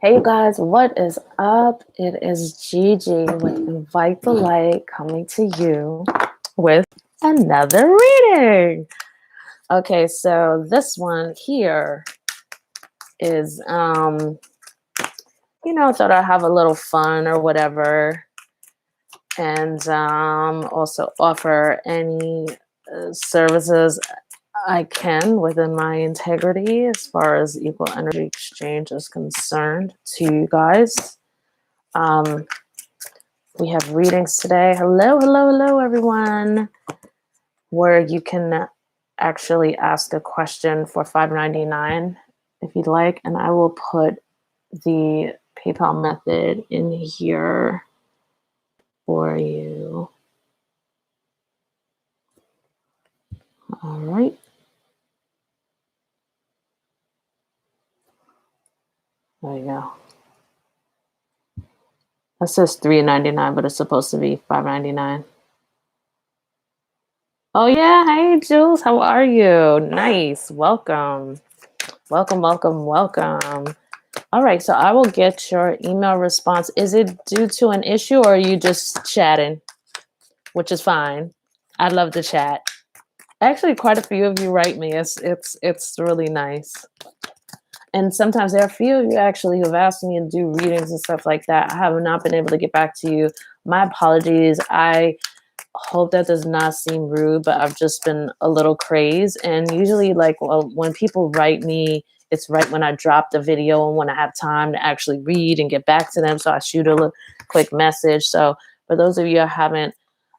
Hey you guys, what is up? It is Gigi with Invite the Light coming to you with another reading. Okay, so this one here is thought I'd have a little fun or whatever, and also offer any services I can within my integrity as far as equal energy exchange is concerned to you guys. We have readings today. Hello, everyone. Where you can actually ask a question for $5.99 if you'd like, and I will put the PayPal method in here for you. All right. There you go. That says $3.99, but it's supposed to be $5.99. Oh yeah, hey Jules, how are you? Nice, welcome. All right, so I will get your email response. Is it due to an issue or are you just chatting? Which is fine. I love to chat. Actually, quite a few of you write me. It's really nice. And sometimes there are a few of you actually who've asked me to do readings and stuff like that. I have not been able to get back to you. My apologies. I hope that does not seem rude, but I've just been a little crazed. And usually, when people write me, it's right when I drop the video and when I have time to actually read and get back to them. So I shoot a quick message. So for those of you I haven't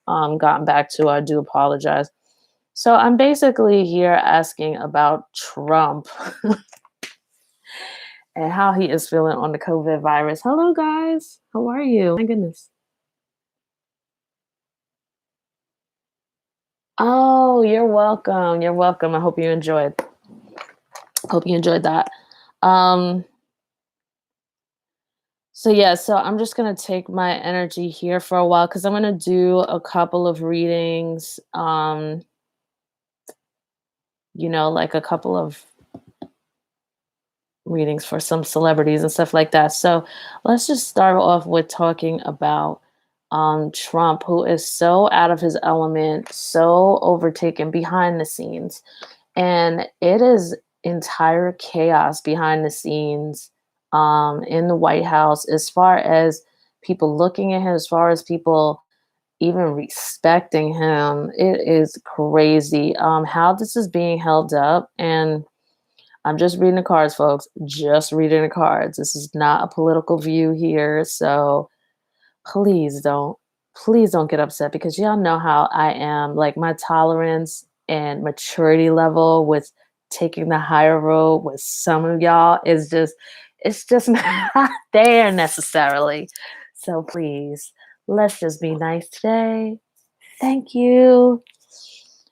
gotten back to, I do apologize. So I'm basically here asking about Trump and how he is feeling on the COVID virus. Hello, guys. How are you? My goodness. Oh, you're welcome. You're welcome. I hope you enjoyed. That. So I'm just going to take my energy here for a while because I'm going to do a couple of readings, like a couple of readings for some celebrities and stuff like that. So let's just start off with talking about Trump, who is so out of his element, so overtaken behind the scenes. And it is entire chaos behind the scenes in the White House, as far as people looking at him, as far as people even respecting him. It is crazy how this is being held up. And I'm just reading the cards, folks. Just reading the cards. This is not a political view here. So please don't get upset, because y'all know how I am. Like, my tolerance and maturity level with taking the higher road with some of y'all is just, it's just not there necessarily. So please, let's just be nice today. Thank you.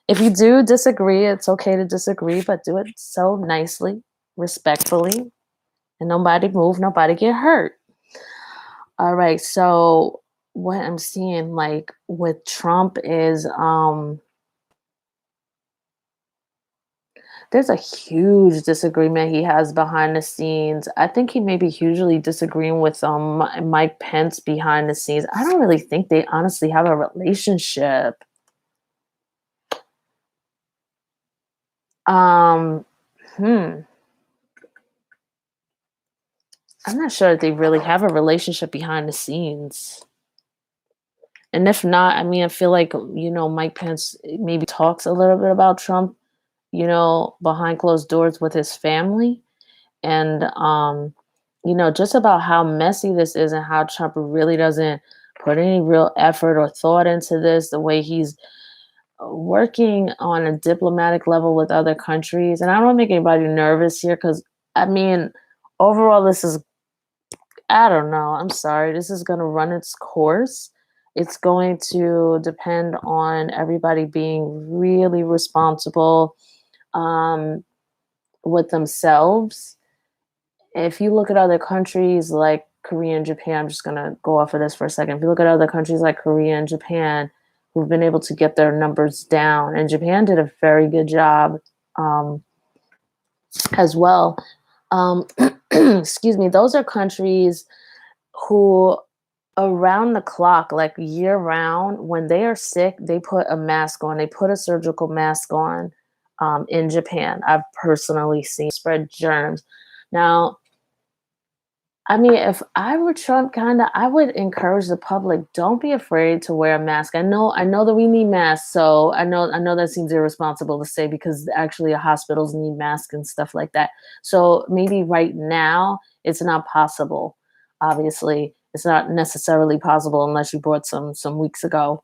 If you do disagree, it's okay to disagree, but do it so nicely, respectfully, and nobody move, nobody get hurt. All right, so what I'm seeing, like, with Trump is there's a huge disagreement he has behind the scenes. I think he may be hugely disagreeing with Mike Pence behind the scenes. I don't really think they honestly have a relationship. I'm not sure that they really have a relationship behind the scenes. And if not, I mean, I feel like, Mike Pence maybe talks a little bit about Trump, behind closed doors with his family. And, just about how messy this is and how Trump really doesn't put any real effort or thought into this, the way he's working on a diplomatic level with other countries. And I don't want to make anybody nervous here because, I mean, overall, this is, I don't know. I'm sorry. This is going to run its course. It's going to depend on everybody being really responsible with themselves. If you look at other countries like Korea and Japan, I'm just going to go off of this for a second. If you look at other countries like Korea and Japan, who've been able to get their numbers down, and Japan did a very good job as well. excuse me, those are countries who around the clock, like year round, when they are sick, they put a mask on. They put a surgical mask on. In Japan, I've personally seen spread germs. Now, I mean, if I were Trump, kinda, I would encourage the public, don't be afraid to wear a mask. I know that we need masks, so I know that seems irresponsible to say because actually hospitals need masks and stuff like that. So maybe right now it's not possible. Obviously, it's not necessarily possible unless you bought some weeks ago.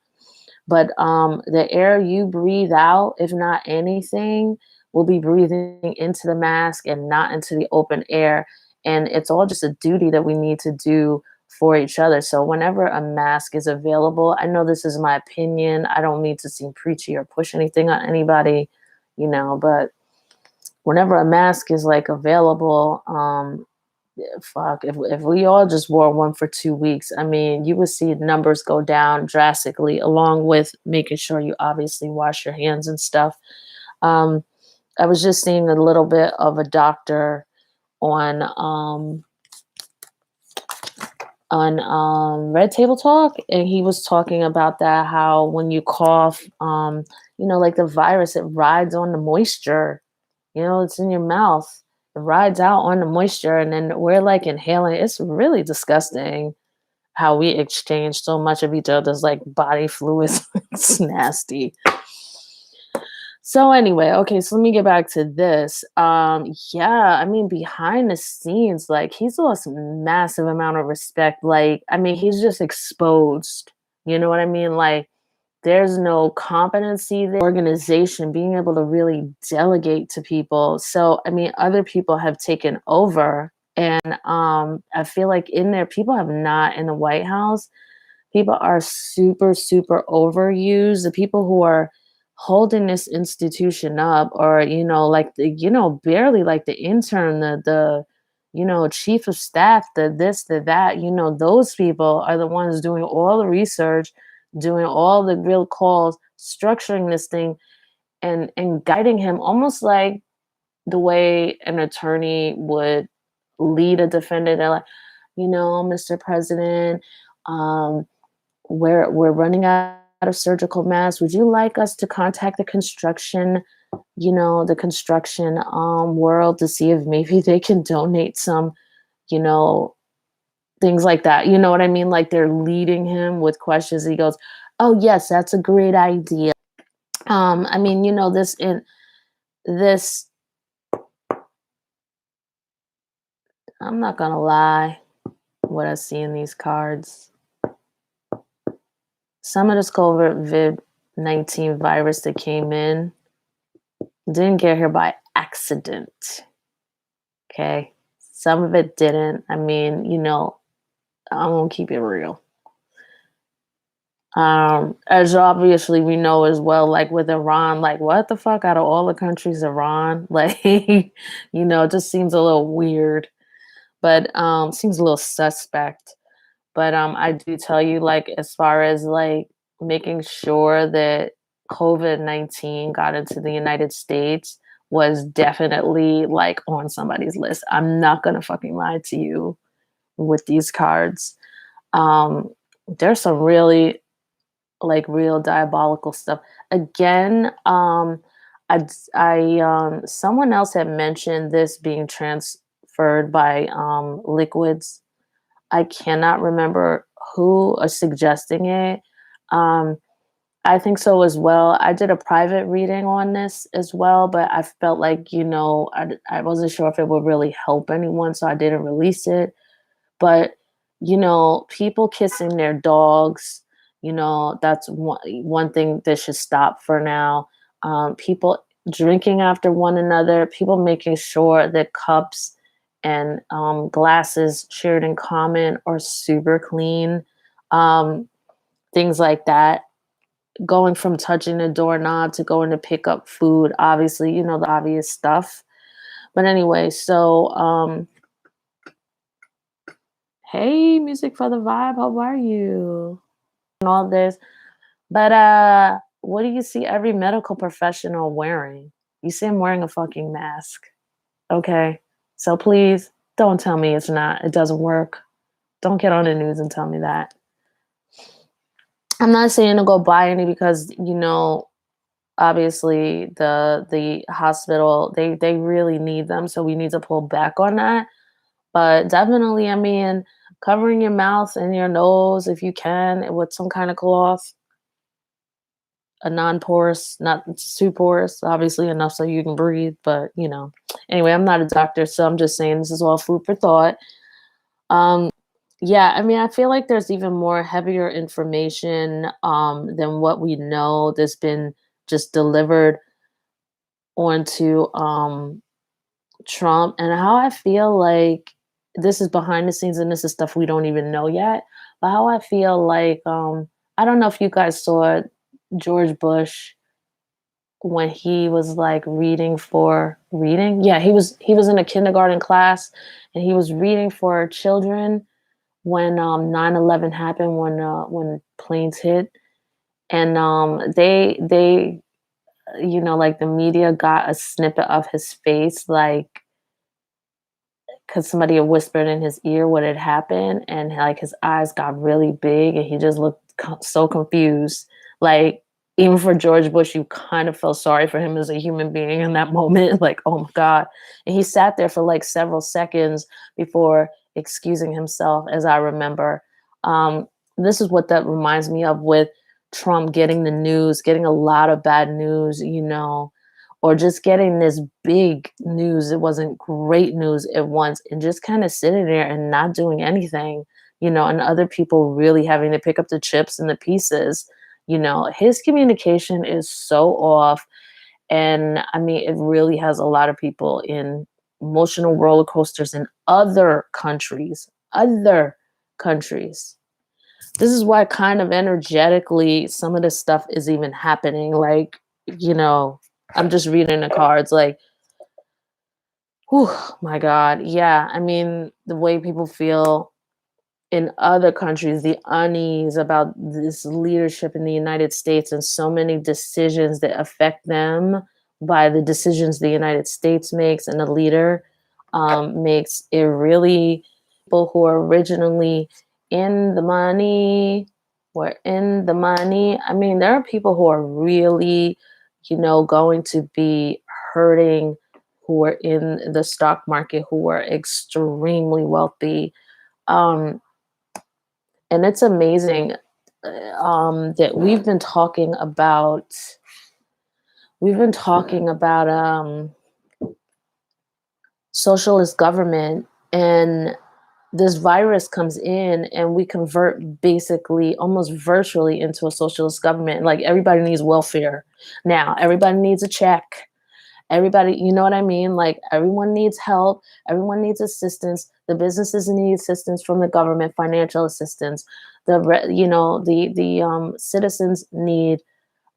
But the air you breathe out, if not anything, will be breathing into the mask and not into the open air. And it's all just a duty that we need to do for each other. So whenever a mask is available, I know this is my opinion. I don't mean to seem preachy or push anything on anybody, but whenever a mask is like available, fuck, if we all just wore one for 2 weeks, I mean, you would see numbers go down drastically, along with making sure you obviously wash your hands and stuff. Um, I was just seeing a little bit of a doctor on Red Table Talk, and he was talking about that, how when you cough, like the virus, it rides on the moisture. It's in your mouth. It rides out on the moisture, and then we're like inhaling. It's really disgusting how we exchange so much of each other's like body fluids. It's nasty. So anyway, okay, so let me get back to this. Yeah, I mean, behind the scenes, like he's lost a massive amount of respect. Like, I mean, he's just exposed. You know what I mean? Like, there's no competency there, organization, being able to really delegate to people. So, I mean, other people have taken over. And I feel like in there, people have not in the White House, people are super, super overused. The people who are holding this institution up or, like barely like the intern, the chief of staff, the this, the that, those people are the ones doing all the research, doing all the real calls, structuring this thing and guiding him almost like the way an attorney would lead a defendant. They're like, Mr. President, um, we're running out of surgical masks. Would you like us to contact the construction world to see if maybe they can donate some, you know, things like that. You know what I mean? Like they're leading him with questions. He goes, "Oh yes, that's a great idea." I mean, this. I'm not gonna lie. What I see in these cards, some of this COVID-19 virus that came in didn't get here by accident. Okay. Some of it didn't. I mean, I'm gonna keep it real. As obviously we know as well, like with Iran, like what the fuck out of all the countries, Iran, like, it just seems a little weird, but seems a little suspect. But I do tell you, like, as far as like making sure that COVID-19 got into the United States was definitely like on somebody's list. I'm not gonna fucking lie to you with these cards. Um, there's some really like real diabolical stuff. Again, someone else had mentioned this being transferred by liquids. I cannot remember who is suggesting it. Um, I think so as well. I did a private reading on this as well, but I felt like, I wasn't sure if it would really help anyone, so I didn't release it. But, people kissing their dogs, that's one thing that should stop for now. People drinking after one another, people making sure that cups and glasses shared in common are super clean. Um, things like that. Going from touching the doorknob to going to pick up food, obviously, the obvious stuff. But anyway, so hey, music for the vibe, how are you? And all this. But what do you see every medical professional wearing? You see them wearing a fucking mask. Okay. So please Don't tell me it's not. It doesn't work. Don't get on the news and tell me that. I'm not saying to go buy any because, obviously the hospital, they really need them, so we need to pull back on that. But definitely, I mean, covering your mouth and your nose if you can with some kind of cloth, a non-porous, not too porous, obviously enough so you can breathe, but Anyway, I'm not a doctor, so I'm just saying this is all food for thought. Um, yeah, I mean, I feel like there's even more heavier information than what we know that's been just delivered onto Trump, and how I feel like this is behind the scenes and this is stuff we don't even know yet. But how I feel like I don't know if you guys saw George Bush when he was like reading. Yeah, he was in a kindergarten class and he was reading for children when 9/11 happened, when planes hit, and they like the media got a snippet of his face, like because somebody had whispered in his ear what had happened, and like his eyes got really big and he just looked so confused. Like, even for George Bush, you kind of felt sorry for him as a human being in that moment. Like, oh my God. And he sat there for like several seconds before excusing himself, as I remember. um, this is what that reminds me of with Trump getting the news, getting a lot of bad news, or just getting this big news. It wasn't great news at once, and just kind of sitting there and not doing anything, and other people really having to pick up the chips and the pieces. His communication is so off. And I mean, it really has a lot of people in emotional roller coasters in other countries. Other countries. This is why kind of energetically some of this stuff is even happening. Like, you know, I'm just reading the cards, like, whew, my God. Yeah. I mean, the way people feel in other countries, the unease about this leadership in the United States and so many decisions that affect them by the decisions the United States makes and the leader makes it really people who are originally in the money were in the money. I mean, there are people who are really, going to be hurting, who are in the stock market, who are extremely wealthy. Um, and it's amazing that we've been talking about socialist government, and this virus comes in and we convert basically almost virtually into a socialist government. Like, everybody needs welfare now, everybody needs a check. Everybody, you know what I mean? Like, everyone needs help, everyone needs assistance. The businesses need assistance from the government, financial assistance. The citizens need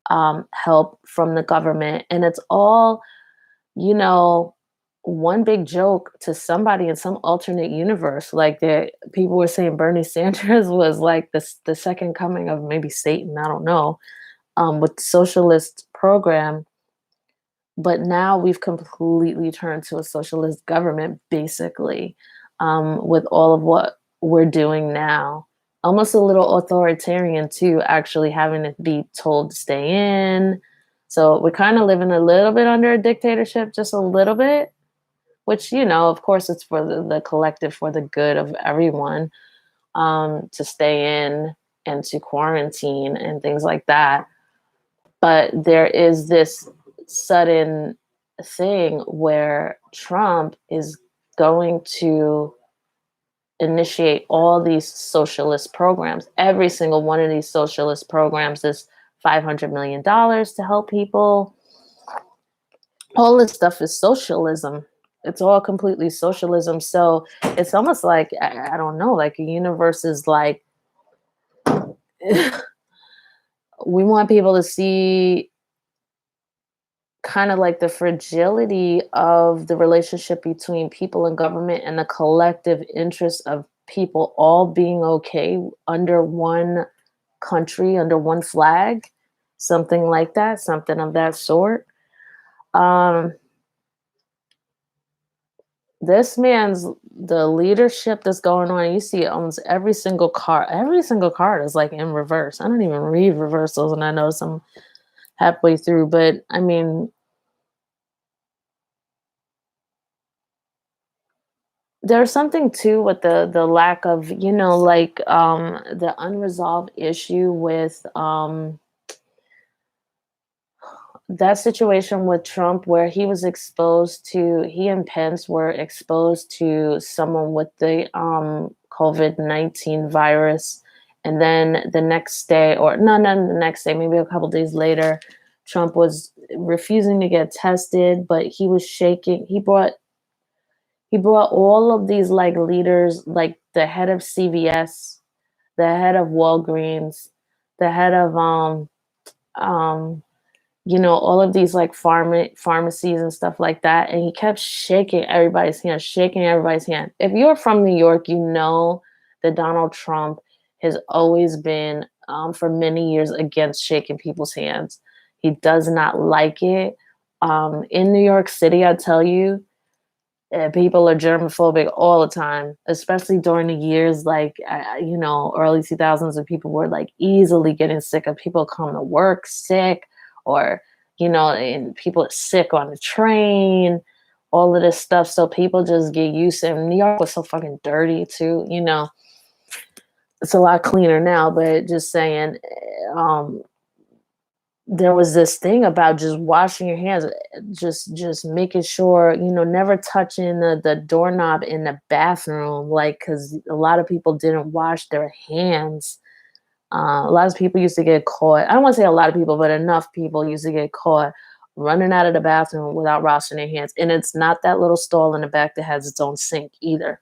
help from the government, and it's all, you know, one big joke to somebody in some alternate universe. Like, the people were saying Bernie Sanders was like the second coming of maybe Satan. I don't know, with the socialist program. But now we've completely turned to a socialist government, basically, with all of what we're doing now. Almost a little authoritarian, too, actually having to be told to stay in. So we're kind of living a little bit under a dictatorship, just a little bit, which, of course, it's for the collective, for the good of everyone, to stay in and to quarantine and things like that. But there is this sudden thing where Trump is going to initiate all these socialist programs. Every single one of these socialist programs is $500 million to help people. All this stuff is socialism. It's all completely socialism. So it's almost like, I don't know, like a universe is like, we want people to see kind of like the fragility of the relationship between people and government, and the collective interest of people all being okay under one country, under one flag, something like that, something of that sort. Um, This man's the leadership that's going on, you see almost every single car. Every single card is like in reverse. I don't even read reversals, and I know some halfway through, but I mean, there's something too with the lack of, like the unresolved issue with that situation with Trump where he and Pence were exposed to someone with the COVID-19 virus. And then the next day, or no, not the next day, maybe a couple days later, Trump was refusing to get tested, but he was shaking. He brought all of these like leaders, like the head of CVS, the head of Walgreens, the head of um all of these like pharmacies and stuff like that. And he kept shaking everybody's hand. If you're from New York, you know that Donald Trump has always been, for many years, against shaking people's hands. He does not like it. In New York City, I tell you, people are germophobic all the time, especially during the years like, early 2000s, when people were like easily getting sick of people coming to work sick, or, and people are sick on the train, all of this stuff. So people just get used to it. And New York was so fucking dirty too, it's a lot cleaner now, but just saying, um, there was this thing about just washing your hands, just making sure, never touching the doorknob in the bathroom, like, because a lot of people didn't wash their hands. A lot of people used to get caught. I don't want to say a lot of people, but enough people used to get caught running out of the bathroom without washing their hands. And it's not that little stall in the back that has its own sink either.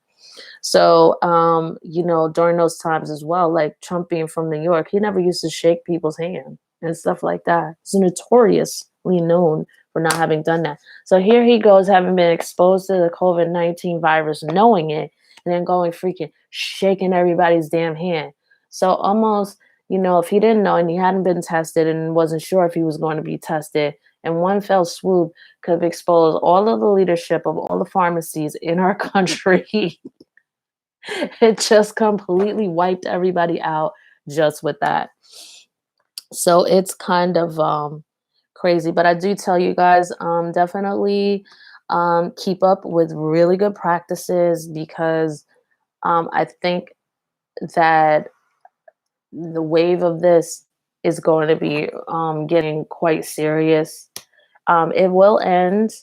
So, during those times as well, like Trump being from New York, he never used to shake people's hand and stuff like that. He's notoriously known for not having done that. So here he goes, having been exposed to the COVID-19 virus, knowing it, and then going freaking shaking everybody's damn hand. So almost, if he didn't know and he hadn't been tested and wasn't sure if he was going to be tested, and one fell swoop could have exposed all of the leadership of all the pharmacies in our country. It just completely wiped everybody out just with that. So it's kind of crazy. But I do tell you guys, definitely keep up with really good practices, because I think that the wave of this is going to be getting quite serious. It will end,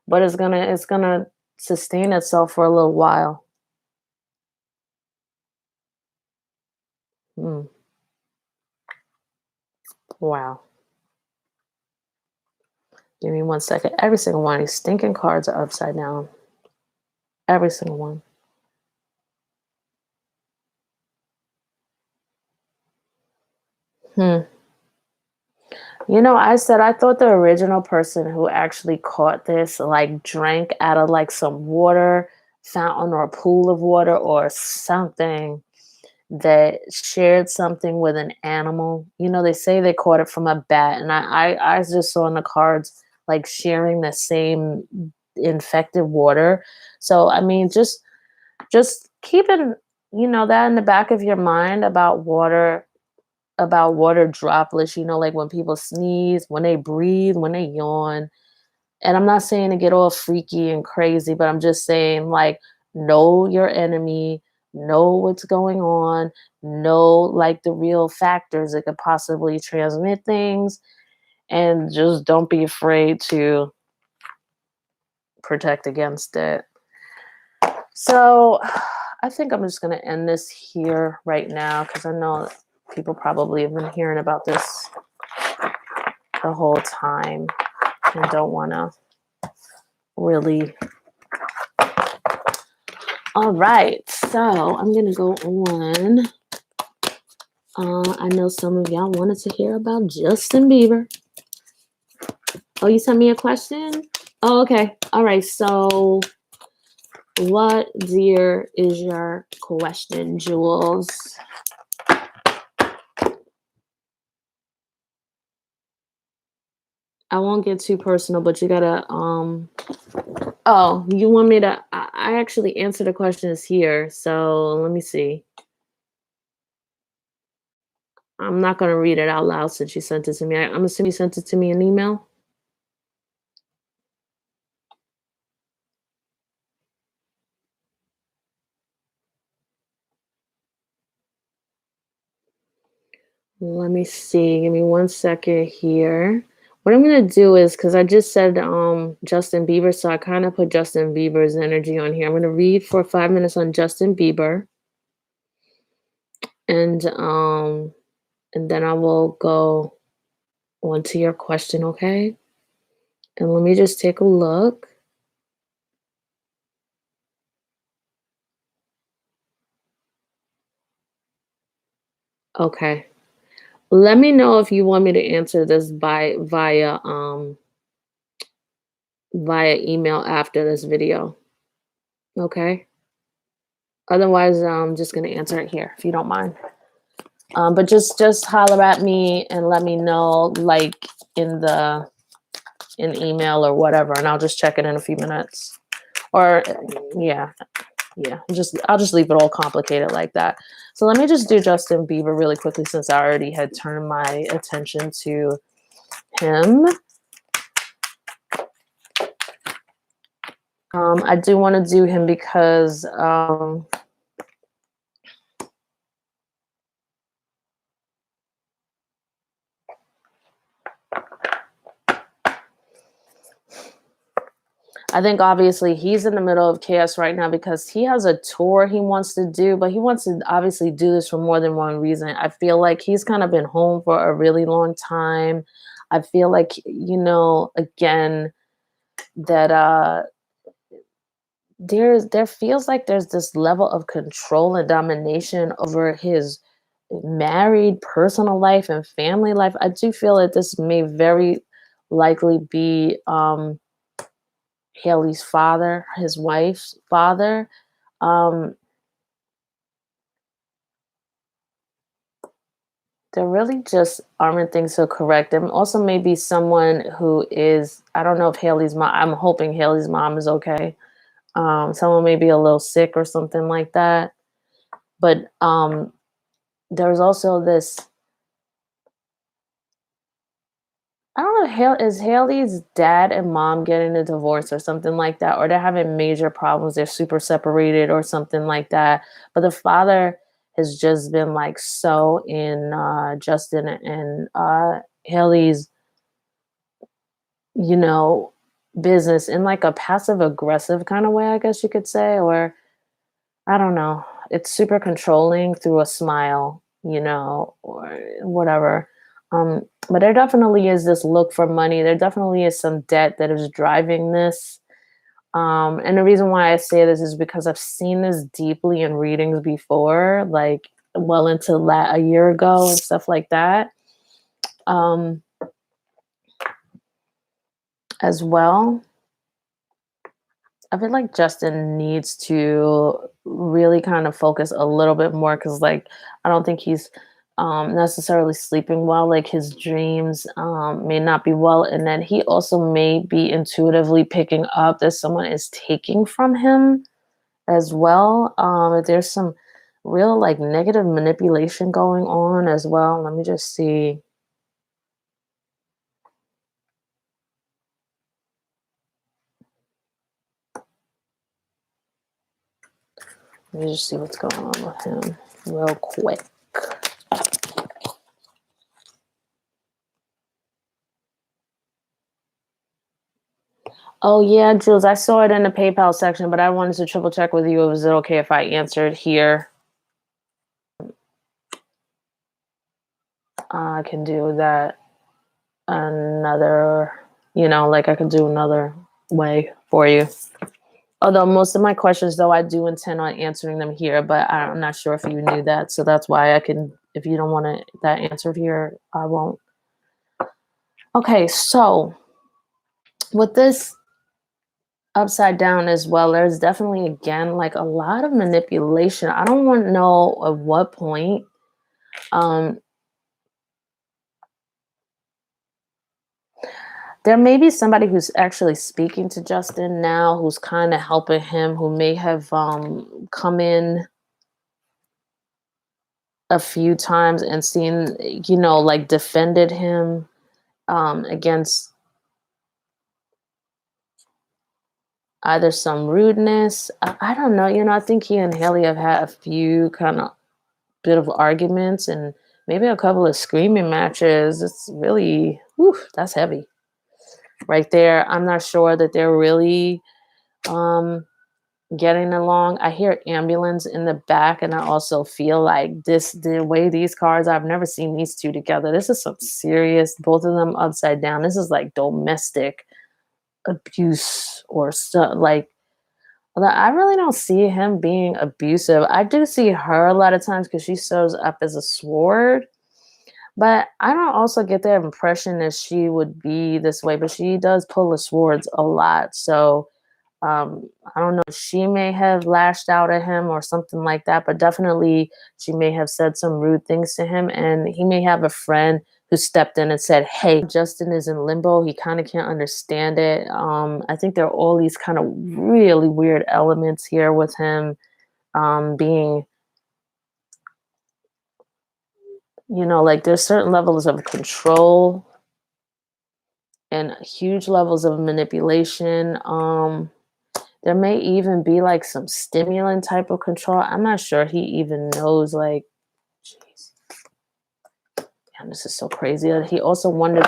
but it's gonna sustain itself for a little while. Mm, wow. Give me 1 second. Every single one of these stinking cards are upside down. Every single one. Hmm. I thought the original person who actually caught this like drank out of like some water fountain or a pool of water or something, that shared something with an animal. They say they caught it from a bat, and I just saw in the cards like sharing the same infected water. So I mean, just keeping that in the back of your mind about water droplets, like when people sneeze, when they breathe, when they yawn. And I'm not saying to get all freaky and crazy, but I'm just saying, like, know your enemy, know what's going on, know like the real factors that could possibly transmit things, and just don't be afraid to protect against it. So I think I'm just going to end this here right now, because I know people probably have been hearing about this the whole time and don't want to really. All right, so I'm going to go on. I know some of y'all wanted to hear about Justin Bieber. Oh, you sent me a question? Oh, okay. All right, so what, dear, is your question, Jules? I won't get too personal, but you gotta Oh, you want me to I actually answered the questions here, so let me see. I'm not gonna read it out loud since you sent it to me. I'm assuming you sent it to me in email? Let me see. Give me 1 second here. What I'm gonna do is because I just said Justin Bieber, so I kind of put Justin Bieber's energy on here. I'm gonna read for 5 minutes on Justin Bieber, and um, and then I will go on to your question, okay? And let me just take a look. Okay. Let me know if you want me to answer this by via email after this video. Okay. Otherwise, I'm just gonna answer it here if you don't mind. But just holler at me and let me know like in the in email or whatever, and I'll just check it in a few minutes. Or yeah, yeah. I'll just leave it all complicated like that. So let me just do Justin Bieber really quickly since I already had turned my attention to him. I do want to do him because I think obviously he's in the middle of chaos right now because he has a tour he wants to do, but he wants to obviously do this for more than one reason. I feel like he's kind of been home for a really long time. I feel like, again, that there feels like there's this level of control and domination over his married personal life and family life. I do feel that this may very likely be Haley's father, his wife's father. Um, there really just aren't things so correct. And also maybe someone who is, I don't know if Haley's mom, I'm hoping Haley's mom is okay. Someone may be a little sick or something like that. But there's also this, I don't know, is Haley's dad and mom getting a divorce or something like that, or they're having major problems. They're super separated or something like that. But the father has just been like so in Justin and Haley's, you know, business in like a passive aggressive kind of way, I guess you could say, or I don't know. It's super controlling through a smile, or whatever. But there definitely is this look for money. There definitely is some debt that is driving this. And the reason why I say this is because I've seen this deeply in readings before, like well into a year ago and stuff like that. Um, as well. I feel like Justin needs to really kind of focus a little bit more because, like, I don't think he's necessarily sleeping well. Like, his dreams may not be well. And then he also may be intuitively picking up that someone is taking from him as well. There's some real, like, negative manipulation going on as well. Let me just see. Let me just see what's going on with him real quick. Oh yeah, Jules, I saw it in the PayPal section, but I wanted to triple check with you. Was it okay if I answered here? I can do that another, like I could do another way for you. Although most of my questions, though, I do intend on answering them here, but I'm not sure if you knew that. So that's why I can, if you don't want that answered here, I won't. Okay, so with this upside down as well, there's definitely, again, like a lot of manipulation. I don't want to know at what point. Um, There may be somebody who's actually speaking to Justin now, who's kind of helping him, who may have come in a few times and seen, like defended him against either some rudeness. I don't know. I think he and Haley have had a few kind of bit of arguments and maybe a couple of screaming matches. It's really, whew, that's heavy right there. I'm not sure that they're really um, getting along. I hear ambulance in the back, and I also feel like the way these cars, I've never seen these two together. This is some serious, both of them upside down. This is like domestic abuse or stuff. Like, I really don't see him being abusive. I do see her a lot of times because she shows up as a sword. But I don't also get the impression that she would be this way, but she does pull the swords a lot. So I don't know. She may have lashed out at him or something like that, but definitely she may have said some rude things to him. And he may have a friend who stepped in and said, "Hey, Justin is in limbo. He kind of can't understand it." I think there are all these kind of really weird elements here with him being, like there's certain levels of control and huge levels of manipulation. There may even be like some stimulant type of control. I'm not sure he even knows, like, jeez, damn, this is so crazy. He also wonders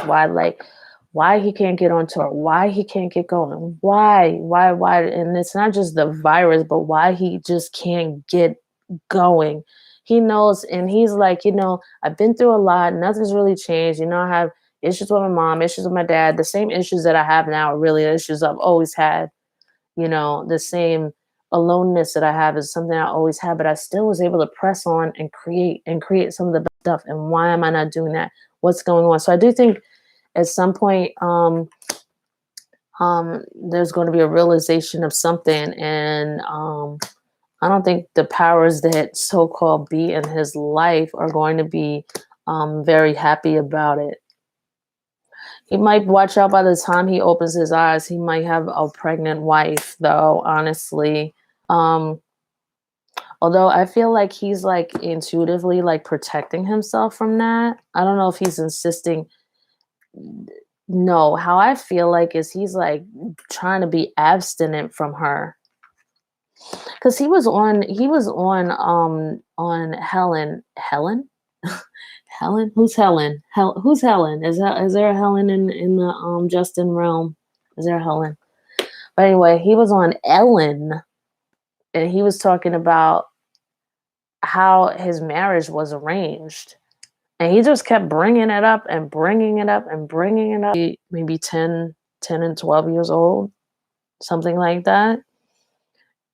why he can't get on tour, why he can't get going, why, and it's not just the virus, but why he just can't get going. He knows, and he's like, I've been through a lot. Nothing's really changed. I have issues with my mom, issues with my dad, the same issues that I have now are really issues I've always had. The same aloneness that I have is something I always had, but I still was able to press on and create some of the best stuff. And why am I not doing that? What's going on? So I do think at some point, there's going to be a realization of something. And I don't think the powers that so-called be in his life are going to be very happy about it. He might watch out by the time he opens his eyes. He might have a pregnant wife, though, honestly. Um, although I feel like he's like intuitively like protecting himself from that. I don't know if he's insisting. No, how I feel like is he's like trying to be abstinent from her. Because he was on Helen? Helen? Who's Helen? Who's Helen? Is there a Helen in the Justin realm? Is there a Helen? But anyway, he was on Ellen, and he was talking about how his marriage was arranged. And he just kept bringing it up and bringing it up and bringing it up. Maybe 10 and 12 years old, something like that.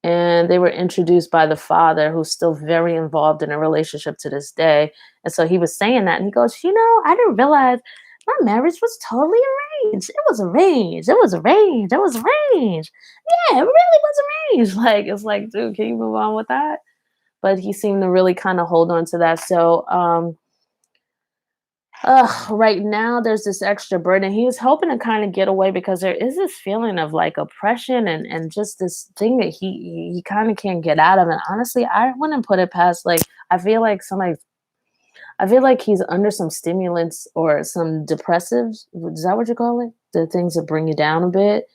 And they were introduced by the father, who's still very involved in a relationship to this day. And so he was saying that, and he goes, I didn't realize my marriage was totally arranged. It was arranged. It was arranged. It was arranged. Yeah, it really was arranged. Like, it's like, dude, can you move on with that? But he seemed to really kind of hold on to that. So right now there's this extra burden. He was hoping to kind of get away because there is this feeling of like oppression and just this thing that he kind of can't get out of. And honestly, I wouldn't put it past, like, I feel like he's under some stimulants or some depressives. Is that what you call it? The things that bring you down a bit.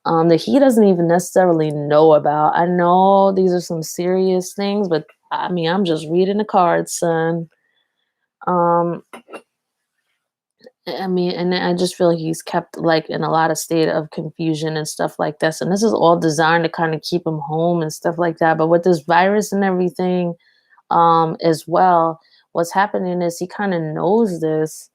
That he doesn't even necessarily know about. I know these are some serious things, but I mean, I'm just reading the cards, son. Um, I mean, and I just feel like he's kept like in a lot of state of confusion and stuff like this. And this is all designed to kind of keep him home and stuff like that. But with this virus and everything, as well, what's happening is he kind of knows this.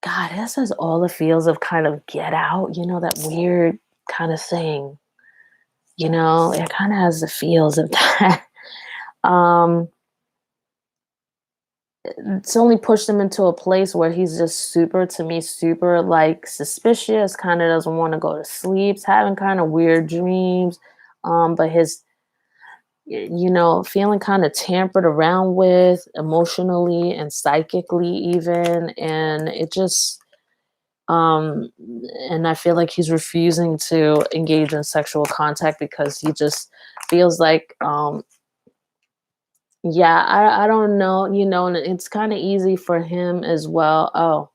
God, this has all the feels of kind of Get Out, that weird kind of thing. It kind of has the feels of that. Um, it's only pushed him into a place where he's just super like suspicious, kind of doesn't want to go to sleep, having kind of weird dreams. But his, feeling kind of tampered around with emotionally and psychically even. And it just, Um, and I feel like he's refusing to engage in sexual contact because he just feels like, yeah, I don't know, you know, and it's kind of easy for him as well. Oh,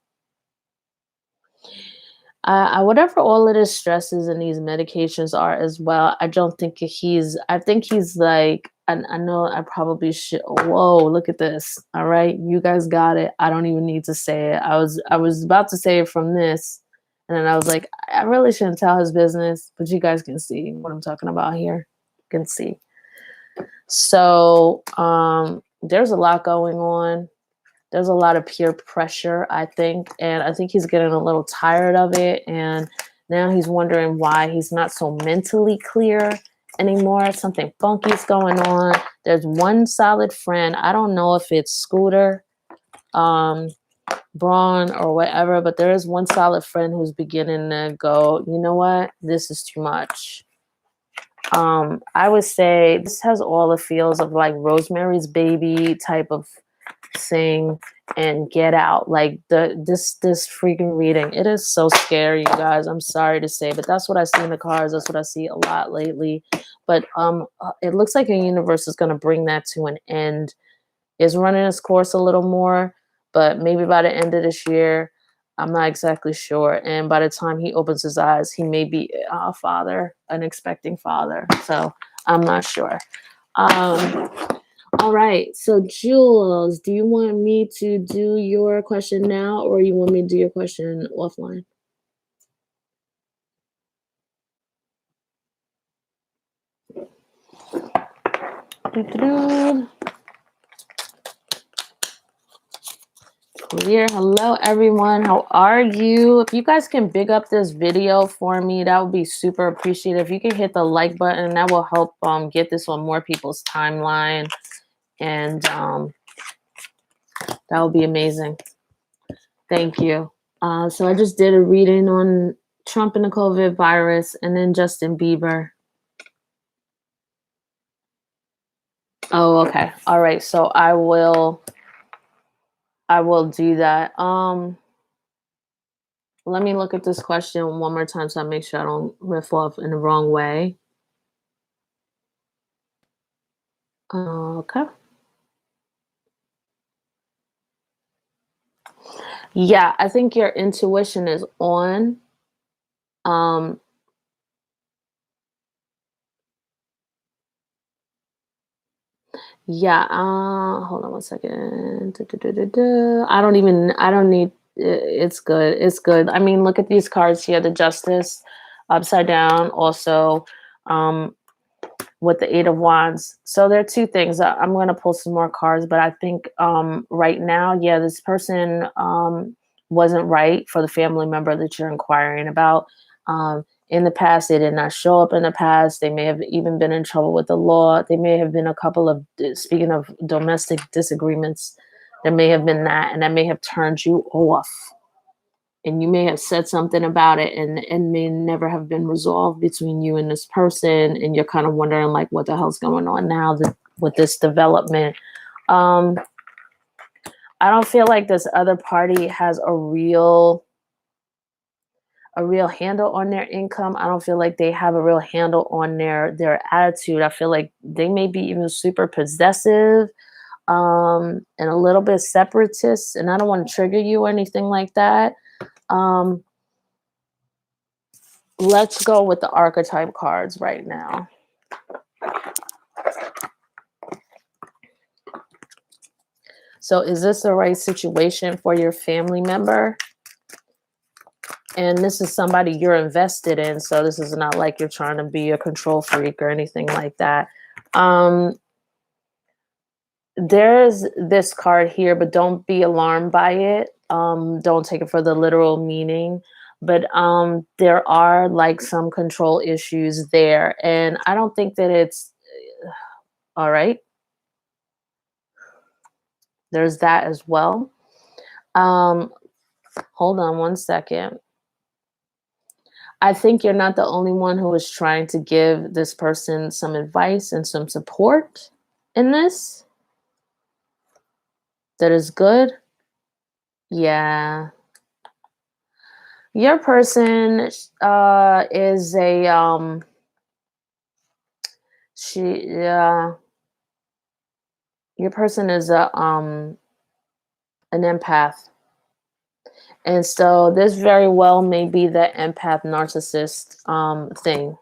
whatever all of this stresses and these medications are as well, I don't think I think he's like, I know I probably should. Whoa, look at this. All right. You guys got it. I don't even need to say it. I was about to say it from this. And then I was like, I really shouldn't tell his business, but you guys can see what I'm talking about here. You can see. So, there's a lot going on. There's a lot of peer pressure, I think, and I think he's getting a little tired of it, and now he's wondering why he's not so mentally clear anymore. Something funky's going on. There's one solid friend. I don't know if it's Scooter, um, Braun, or whatever, but there is one solid friend who's beginning to go, you know what? This is too much. I would say this has all the feels of like Rosemary's Baby type of thing and Get Out. Like this freaking reading, it is so scary, you guys. I'm sorry to say, but that's what I see in the cards. That's what I see a lot lately. But it looks like the universe is going to bring that to an end. Is running its course a little more, but maybe by the end of this year, I'm not exactly sure. And by the time he opens his eyes, he may be a father, an expecting father. So I'm not sure. Um, all right. So Jules, do you want me to do your question now, or you want me to do your question offline? Doo-doo-doo. Clear. Hello, everyone. How are you? If you guys can big up this video for me, that would be super appreciated. If you can hit the like button, that will help get this on more people's timeline, and that would be amazing. Thank you. So I just did a reading on Trump and the COVID virus, and then Justin Bieber. Oh, okay. All right. So I will do that. Let me look at this question one more time so I make sure I don't riff off in the wrong way. Okay. Yeah, I think your intuition is on. Um, yeah, hold on one second. I don't need, it's good. It's good. I mean, look at these cards here, the Justice upside down, also, um, with the Eight of Wands. So there are two things. I'm going to pull some more cards, but I think right now, yeah, this person wasn't right for the family member that you're inquiring about. In the past, they did not show up in the past. They may have even been in trouble with the law. They may have been a couple of, speaking of domestic disagreements, there may have been that, and that may have turned you off, and you may have said something about it, and may never have been resolved between you and this person, and you're kind of wondering like what the hell's going on now with this development. um I don't feel like this other party has a real handle on their income. I don't feel like they have a real handle on their attitude. I feel like they may be even super possessive, and a little bit separatist, and I don't want to trigger you or anything like that. um Let's go with the archetype cards right now. So is this the right situation for your family member? And this is somebody you're invested in. So this is not like you're trying to be a control freak or anything like that. There's this card here, but don't be alarmed by it. Don't take it for the literal meaning. But there are like some control issues there. And I don't think that it's all right. There's that as well. Um, Hold on one second. I think you're not the only one who is trying to give this person some advice and some support in this. That is good. Yeah. Your person is a she your person is a an empath. And so this very well may be the empath narcissist thing.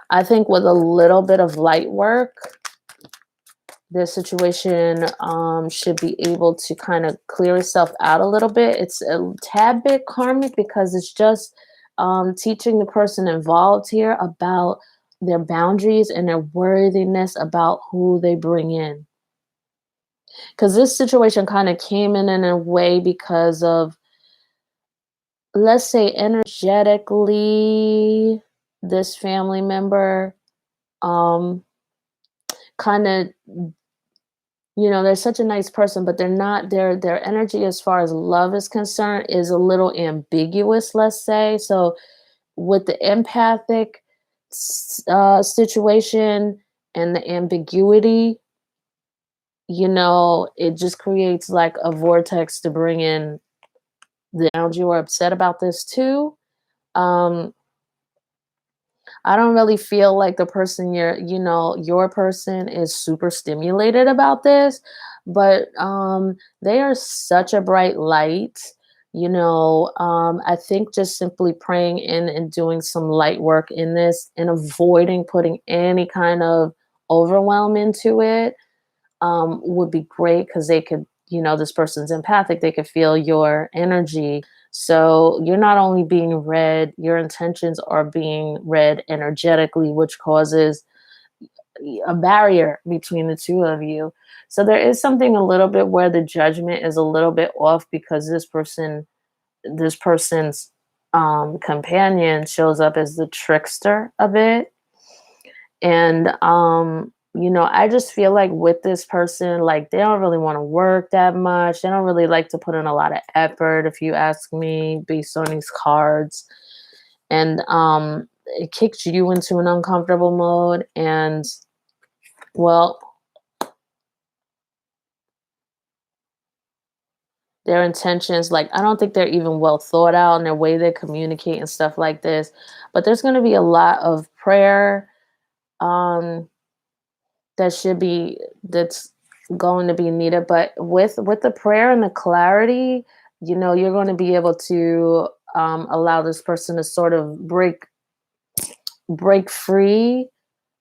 I think with a little bit of light work, this situation should be able to kind of clear itself out a little bit. It's a tad bit karmic because it's just teaching the person involved here about their boundaries and their worthiness about who they bring in. Because this situation kind of came in a way because of, let's say, energetically, this family member um, kind of, they're such a nice person, but they're not, their energy as far as love is concerned is a little ambiguous, let's say. So with the empathic situation and the ambiguity, it just creates like a vortex to bring in the around you are upset about this too. Um, I don't really feel like the person your person is super stimulated about this, but they are such a bright light. I think just simply praying in and doing some light work in this and avoiding putting any kind of overwhelm into it would be great because they could, this person's empathic, they could feel your energy. So you're not only being read, your intentions are being read energetically, which causes a barrier between the two of you. So there is something a little bit where the judgment is a little bit off because this person's companion shows up as the trickster a bit. And I just feel like with this person, like they don't really want to work that much. They don't really like to put in a lot of effort, if you ask me, based on these cards. And it kicks you into an uncomfortable mode. And well, their intentions, like I don't think they're even well thought out in their way they communicate and stuff like this. But there's gonna be a lot of prayer. Um that's going to be needed, but with the prayer and the clarity, you're going to be able to allow this person to sort of break free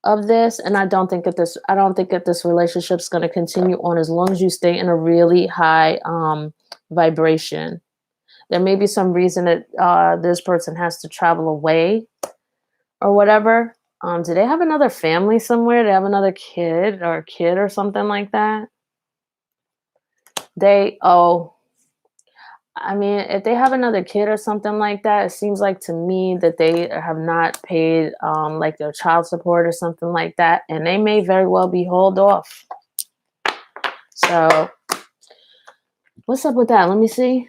of this. And I don't think that this relationship's going to continue on as long as you stay in a really high vibration. There may be some reason that this person has to travel away or whatever. Do they have another family somewhere? Do they have another kid or a kid or something like that? They oh, I mean, if they have another kid or something like that, it seems like to me that they have not paid like their child support or something like that, and they may very well be hauled off. So what's up with that? Let me see.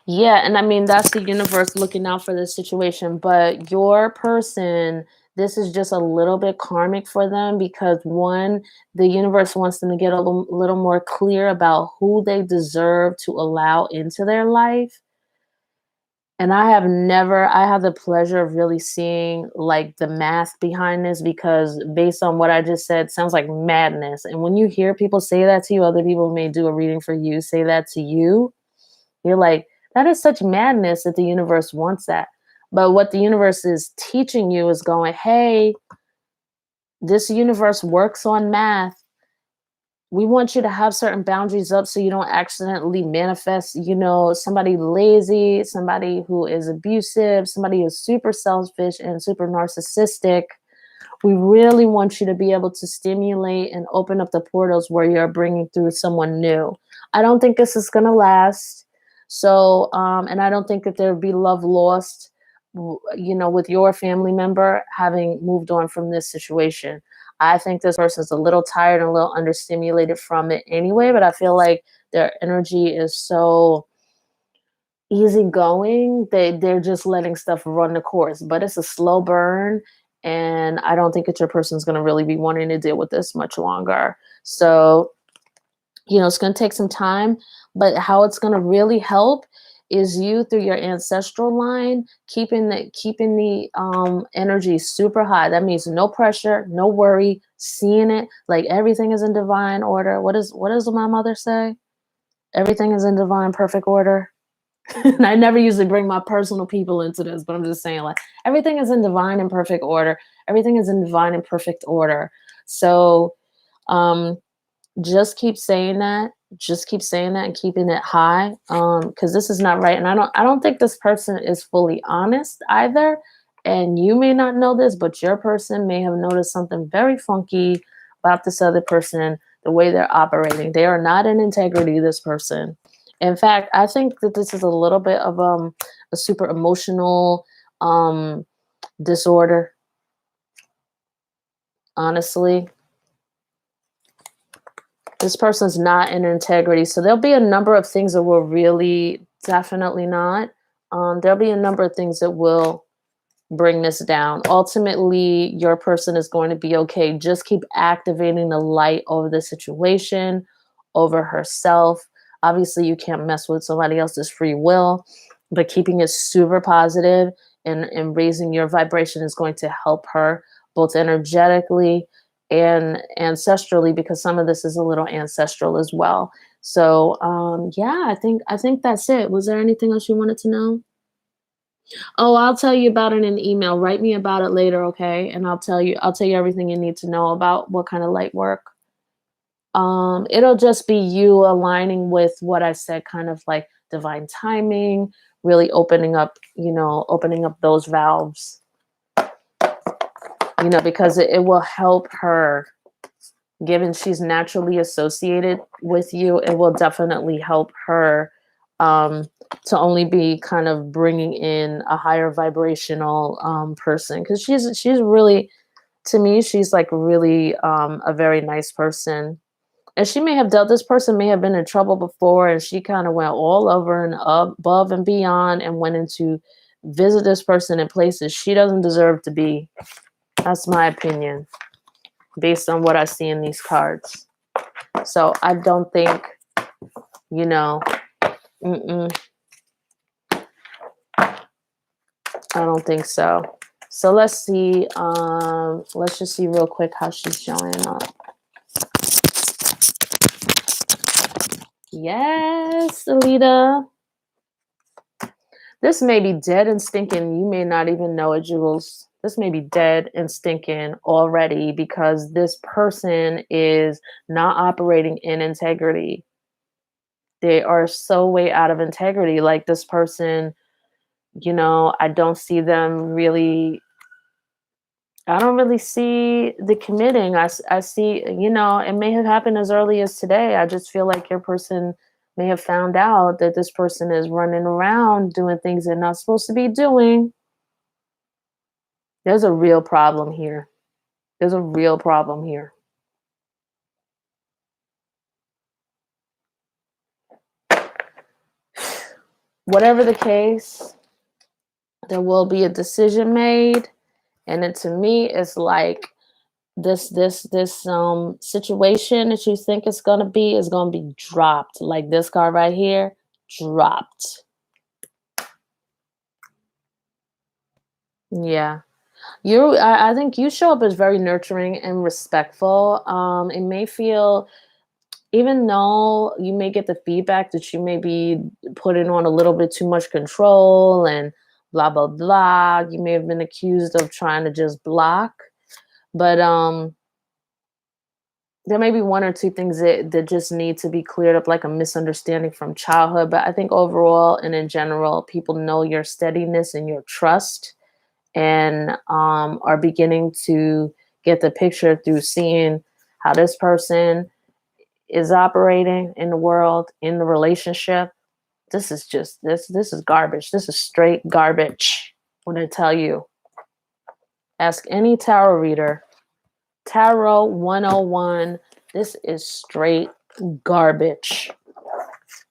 Yeah, and I mean that's the universe looking out for this situation, but your person, this is just a little bit karmic for them because one, the universe wants them to get a little more clear about who they deserve to allow into their life. And I have the pleasure of really seeing like the math behind this because based on what I just said, sounds like madness. And when you hear people say that to you, other people may do a reading for you, say that to you, you're like, that is such madness that the universe wants that. But what the universe is teaching you is going, hey, this universe works on math. We want you to have certain boundaries up so you don't accidentally manifest, somebody lazy, somebody who is abusive, somebody who's super selfish and super narcissistic. We really want you to be able to stimulate and open up the portals where you're bringing through someone new. I don't think this is going to last. So, and I don't think that there would be love lost, with your family member having moved on from this situation. I think this person's a little tired and a little understimulated from it anyway, but I feel like their energy is so easygoing. They're just letting stuff run the course, but it's a slow burn, and I don't think that your person's going to really be wanting to deal with this much longer. So, it's going to take some time, But how it's going to really help is you through your ancestral line keeping the energy super high. That means no pressure, no worry, seeing it like everything is in divine order. What does my mother say? Everything is in divine perfect order. And I never usually bring my personal people into this, but I'm just saying, like, everything is in divine and perfect order. Everything is in divine and perfect order. So um just keep saying that. Just keep saying that and keeping it high. Because this is not right. And I don't think this person is fully honest either. And you may not know this, but your person may have noticed something very funky about this other person, the way they're operating. They are not in integrity, this person. In fact, I think that this is a little bit of a super emotional um disorder, honestly. This person's not in integrity. So there'll be a number of things that will really definitely not. There'll be a number of things that will bring this down. Ultimately, your person is going to be okay. Just keep activating the light over the situation, over herself. Obviously, you can't mess with somebody else's free will, but keeping it super positive and raising your vibration is going to help her both energetically and ancestrally, because some of this is a little ancestral as well. So yeah, I think that's it. Was there anything else you wanted to know? Oh, I'll tell you about it in an email. Write me about it later, okay? And I'll tell you everything you need to know about what kind of light work. It'll just be you aligning with what I said, kind of like divine timing, really opening up those valves, because it will help her, given she's naturally associated with you. It will definitely help her um, to only be kind of bringing in a higher vibrational person, because she's really, to me, she's like really a very nice person. And she may have dealt, this person may have been in trouble before, and she kind of went all over and above and beyond and went into visit this person in places she doesn't deserve to be. That's my opinion based on what I see in these cards. So I don't think, you know, mm-mm, I don't think so. So let's see. Let's just see real quick how she's showing up. Yes, Alita. This may be dead and stinking. You may not even know it, Jules. This may be dead and stinking already, because this person is not operating in integrity. They are so way out of integrity. Like, this person, I don't see them really. I don't really see the committing. I see, it may have happened as early as today. I just feel like your person may have found out that this person is running around doing things they're not supposed to be doing. There's a real problem here. There's a real problem here. Whatever the case, there will be a decision made. And it, to me, is like this situation that you think it's gonna be is gonna be dropped. Like this card right here, dropped. Yeah. I think you show up as very nurturing and respectful. It may feel, even though you may get the feedback that you may be putting on a little bit too much control and blah blah blah, you may have been accused of trying to just block. But there may be one or two things that just need to be cleared up, like a misunderstanding from childhood. But I think overall and in general, people know your steadiness and your trust, and are beginning to get the picture through seeing how this person is operating in the world, in the relationship. This is just this is garbage. This is straight garbage. When I tell you, ask any tarot reader. Tarot 101. This is straight garbage.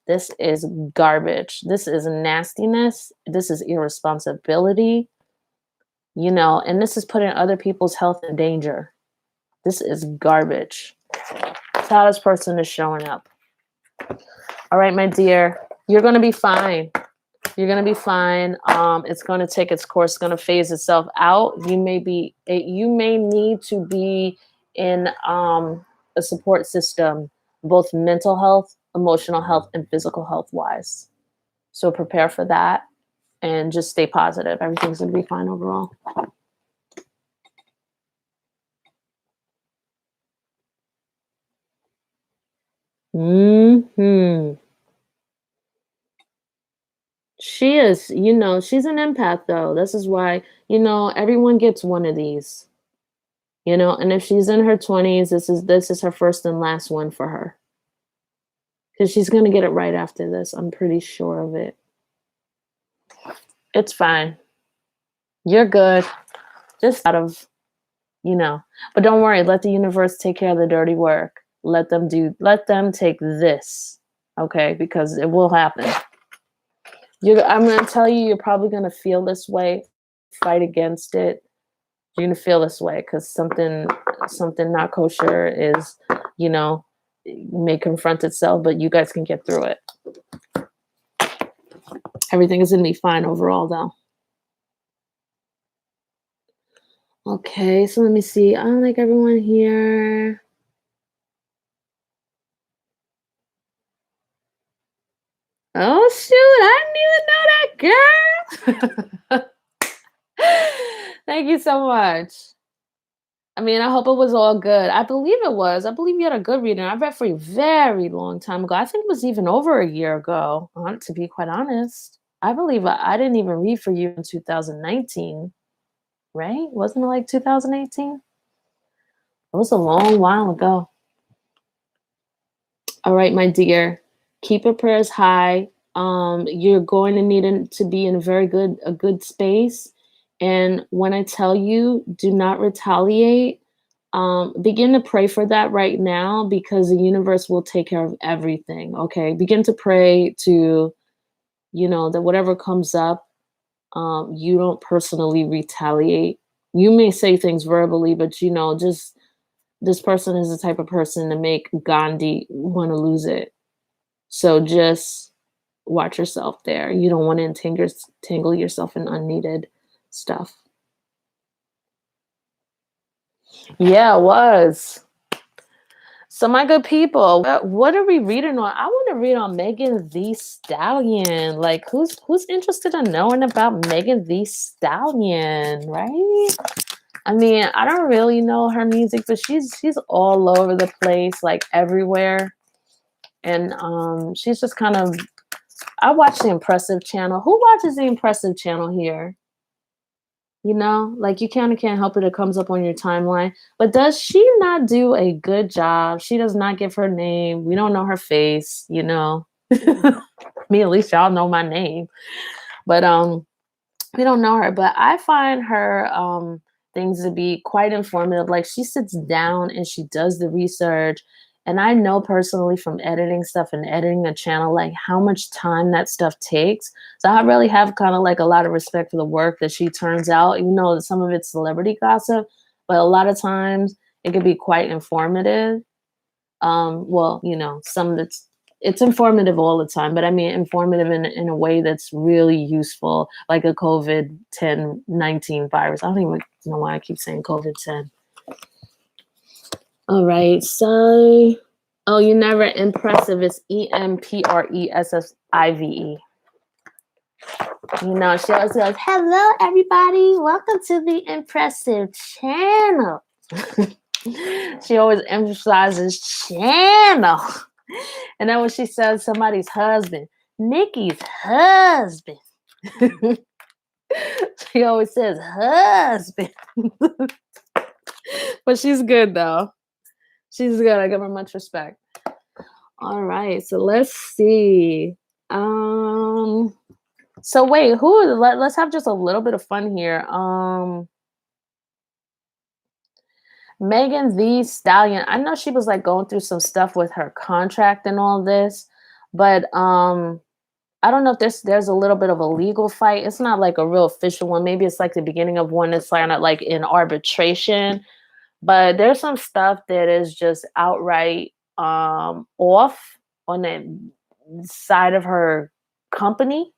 This is garbage. This is nastiness. This is irresponsibility. And this is putting other people's health in danger. This is garbage. That's how this person is showing up. All right, my dear, you're going to be fine. You're going to be fine. It's going to take its course, it's going to phase itself out. You may need to be in a support system, both mental health, emotional health, and physical health wise. So prepare for that and just stay positive. Everything's going to be fine overall. Hmm. She is, she's an empath though. This is why, everyone gets one of these, and if she's in her 20s, this is her first and last one for her. Because she's gonna get it right after this. I'm pretty sure of it. It's fine. You're good. Just out of, but don't worry, let the universe take care of the dirty work. Let them take this. Okay, because it will happen. I'm going to tell you, you're probably going to feel this way. Fight against it. You're going to feel this way because something not kosher is, may confront itself, but you guys can get through it. Everything is going to be fine overall, though. Okay, so let me see. I don't like everyone here. Oh, shoot. I didn't even know that, girl. Thank you so much. I mean, I hope it was all good. I believe it was. I believe you had a good reading. I read for you a very long time ago. I think it was even over a year ago, to be quite honest. I believe I didn't even read for you in 2019, right? Wasn't it like 2018? It was a long while ago. All right, my dear. Keep your prayers high. You're going to need to be in a good space. And when I tell you, do not retaliate. Begin to pray for that right now because the universe will take care of everything. Okay. Begin to pray to, that whatever comes up, you don't personally retaliate. You may say things verbally, but just this person is the type of person to make Gandhi want to lose it. So just watch yourself there. You don't want to tangle yourself in unneeded stuff. Yeah, it was. So my good people, what are we reading on? I want to read on Megan Thee Stallion. Like who's interested in knowing about Megan Thee Stallion, right? I mean, I don't really know her music, but she's all over the place, like everywhere. And she's just kind of I watch the Impressive channel. Who watches the Impressive channel here? Like you kind of can't help it. It comes up on your timeline. But does she not do a good job? She does not give her name. We don't know her face, Me, at least y'all know my name. But we don't know her. But I find her things to be quite informative. Like she sits down and she does the research. And I know personally from editing stuff and editing a channel, like how much time that stuff takes. So I really have kind of like a lot of respect for the work that she turns out, even though some of it's celebrity gossip, but a lot of times it can be quite informative. Well, some that's it's informative all the time, but I mean informative in a way that's really useful, like a COVID-19 virus. I don't even know why I keep saying COVID-10. All right, so you never impressive. It's EMPRESSIVE. She always goes, "Hello, everybody. Welcome to the Impressive channel." She always emphasizes channel. And then when she says somebody's husband, Nikki's husband, she always says husband. But she's good though. She's good. I give her much respect. All right, so let's see. So wait, let's have just a little bit of fun here. Megan Thee Stallion. I know she was like going through some stuff with her contract and all this, but I don't know if there's a little bit of a legal fight. It's not like a real official one. Maybe it's like the beginning of one that's like in arbitration. But there's some stuff that is just outright off on it. side of her company.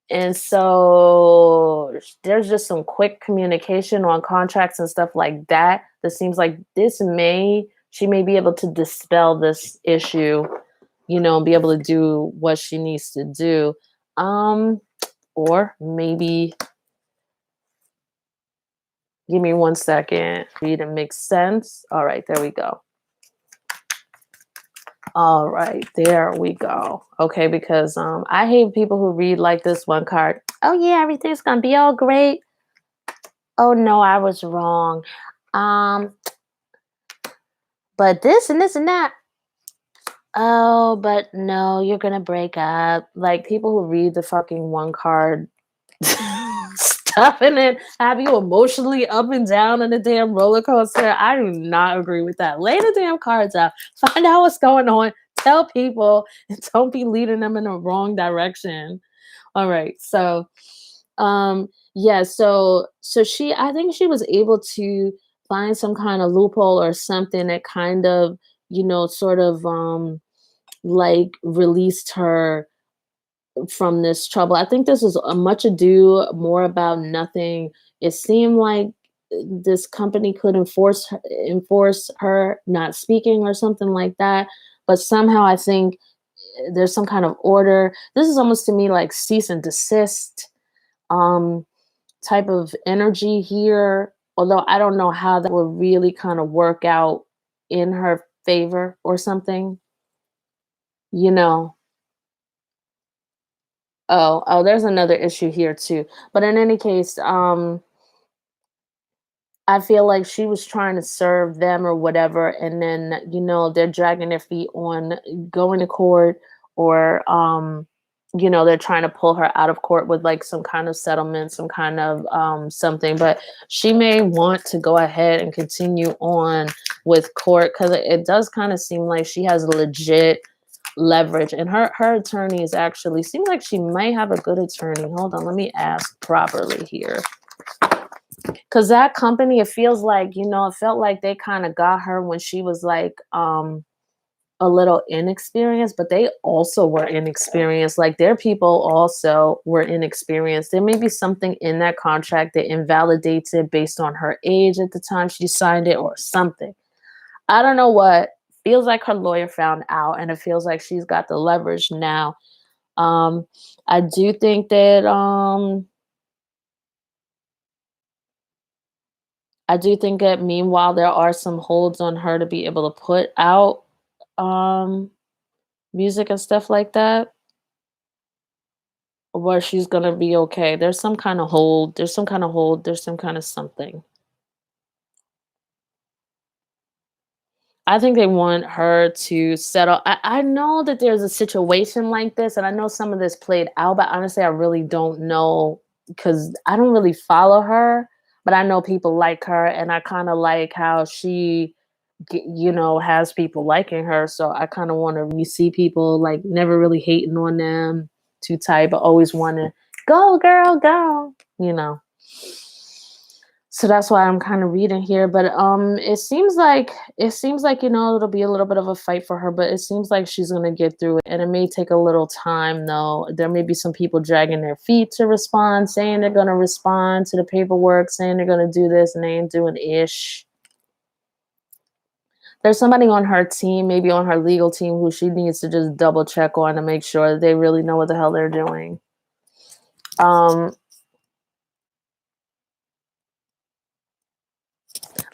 And so there's just some quick communication on contracts and stuff like that. That seems like she may be able to dispel this issue, be able to do what she needs to do. Um, or maybe give me 1 second. Read and make sense. All right, there we go. All right, there we go. Okay, because I hate people who read like this one card. Oh yeah, everything's gonna be all great. Oh no, I was wrong. Um, but this and this and that. Oh, but no, you're gonna break up. Like people who read the fucking one card stuff and then have you emotionally up and down on the damn roller coaster. I do not agree with that. Lay the damn cards out. Find out what's going on. Tell people and don't be leading them in the wrong direction. All right. So yeah, so she I think she was able to find some kind of loophole or something that kind of, sort of like released her from this trouble. I think this is a much ado, more about nothing. It seemed like this company could enforce her not speaking or something like that. But somehow I think there's some kind of order. This is almost to me like cease and desist um, type of energy here. Although I don't know how that would really kind of work out in her favor or something, you know. Oh, there's another issue here too. But in any case, I feel like she was trying to serve them or whatever, and then, they're dragging their feet on going to court or they're trying to pull her out of court with like some kind of settlement, some kind of something. But she may want to go ahead and continue on with court because it does kind of seem like she has legit leverage, and her attorney is actually seems like she might have a good attorney. Hold on, let me ask properly here. Because that company, it feels like, it felt like they kind of got her when she was like a little inexperienced, but they also were inexperienced. Like their people also were inexperienced. There may be something in that contract that invalidates it based on her age at the time she signed it or something. I don't know what. Feels like her lawyer found out, and it feels like she's got the leverage now. Um, I do think that meanwhile there are some holds on her to be able to put out um music and stuff like that, where she's gonna be okay. There's some kind of hold, there's some kind of something. I think they want her to settle. I know that there's a situation like this, and I know some of this played out, but honestly, I really don't know because I don't really follow her. But I know people like her, and I kind of like how she, has people liking her. So I kind of want to see people like never really hating on them too tight, but always want to go, girl, go, you know. So that's why I'm kind of reading here, but it seems like it'll be a little bit of a fight for her, but it seems like she's gonna get through it, and it may take a little time though. There may be some people dragging their feet to respond, saying they're gonna respond to the paperwork, saying they're gonna do this, and they ain't doing ish. There's somebody on her team, maybe on her legal team, who she needs to just double check on to make sure that they really know what the hell they're doing. Um,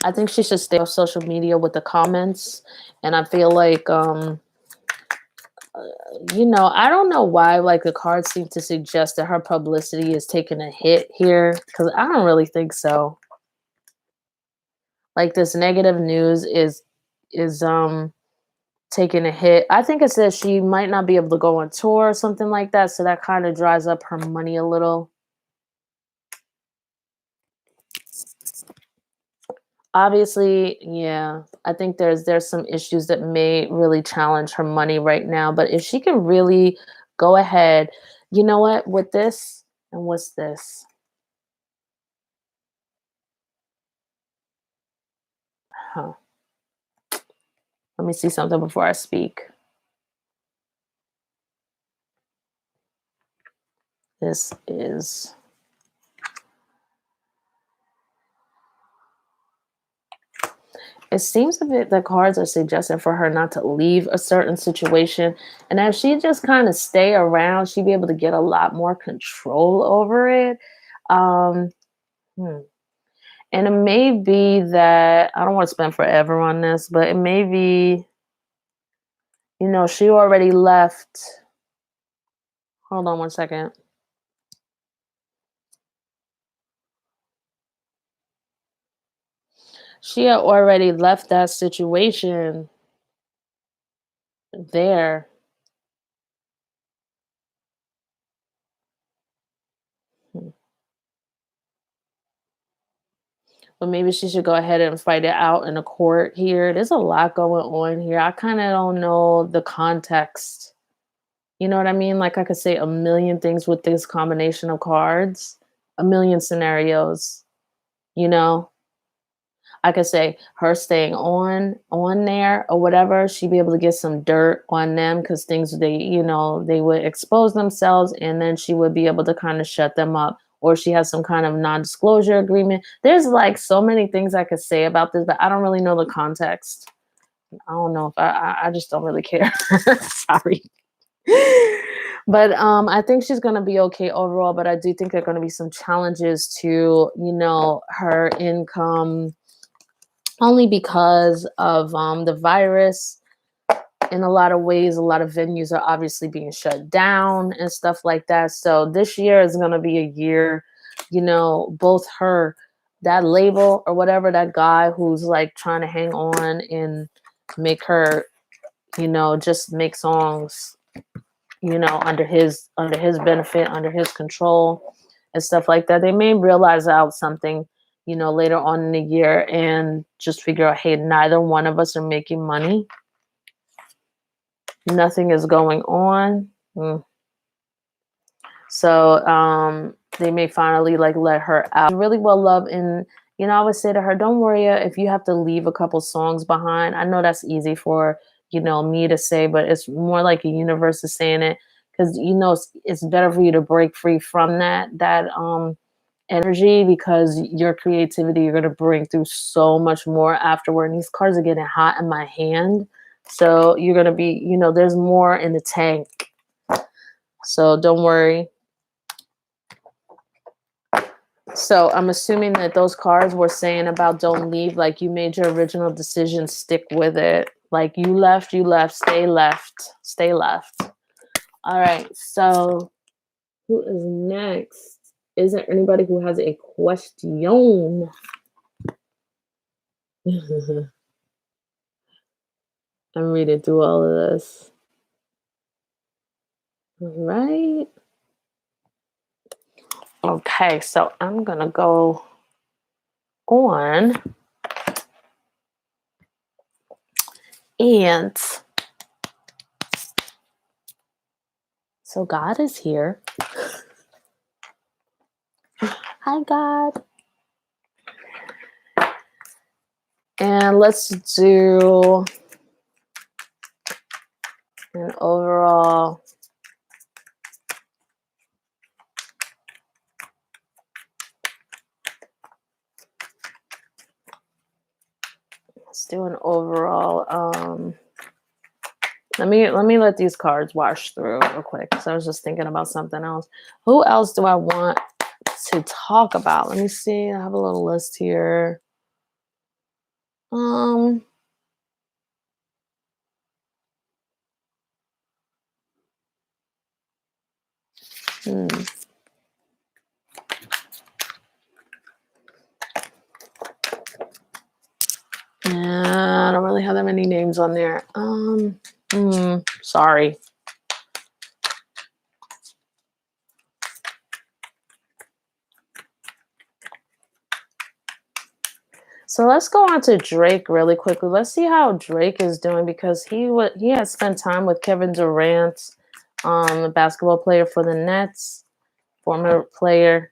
I think she should stay off social media with the comments. And I feel like, I don't know why, like, the cards seem to suggest that her publicity is taking a hit here, because I don't really think so. Like, this negative news is taking a hit. I think it says she might not be able to go on tour or something like that. So that kind of dries up her money a little. Obviously, yeah, I think there's some issues that may really challenge her money right now, but if she can really go ahead, you know what, with this and what's this? Huh. Let me see something before I speak. This is it seems a bit the cards are suggesting for her not to leave a certain situation. And if she just kind of stay around, she'd be able to get a lot more control over it. Um, hmm. And it may be that I don't want to spend forever on this, but it may be, she already left. Hold on one second. She had already left that situation there. Hmm. But maybe she should go ahead and fight it out in a court here. There's a lot going on here. I kind of don't know the context. You know what I mean? Like I could say a million things with this combination of cards, a million scenarios, you know? I could say her staying on there or whatever, she'd be able to get some dirt on them because things they would expose themselves and then she would be able to kind of shut them up. Or she has some kind of non-disclosure agreement. There's like so many things I could say about this, but I don't really know the context. I don't know if I just don't really care. Sorry. But I think she's gonna be okay overall. But I do think there are gonna be some challenges to, her income only because of the virus. In a lot of ways, a lot of venues are obviously being shut down and stuff like that. So this year is gonna be a year, both her, that label or whatever, that guy who's like trying to hang on and make her, just make songs under his benefit, under his control and stuff like that. They may realize out something, later on in the year and just figure out, hey, neither one of us are making money. Nothing is going on. So they may finally like let her out. Really well loved, and I would say to her, don't worry if you have to leave a couple songs behind. I know that's easy for me to say, but it's more like a universe is saying it because it's better for you to break free from that energy because your creativity you're gonna bring through so much more afterward. And these cards are getting hot in my hand, so you're gonna be there's more in the tank. So don't worry. So I'm assuming that those cards were saying about don't leave, like you made your original decision, stick with it. Like you left, stay left, stay left. All right. So who is next? Is there anybody who has a question? I'm reading through all of this. All right. Okay. So I'm going to go on and so God is here. Hi, God. And let's do an overall. Let's do an overall. Let me let these cards wash through real quick because I was just thinking about something else. Who else do I want to talk about? Let me see. I have a little list here. Um. Hmm. Yeah, I don't really have that many names on there. Sorry. So let's go on to Drake really quickly. Let's see how Drake is doing because he has spent time with Kevin Durant, a basketball player for the Nets, former player.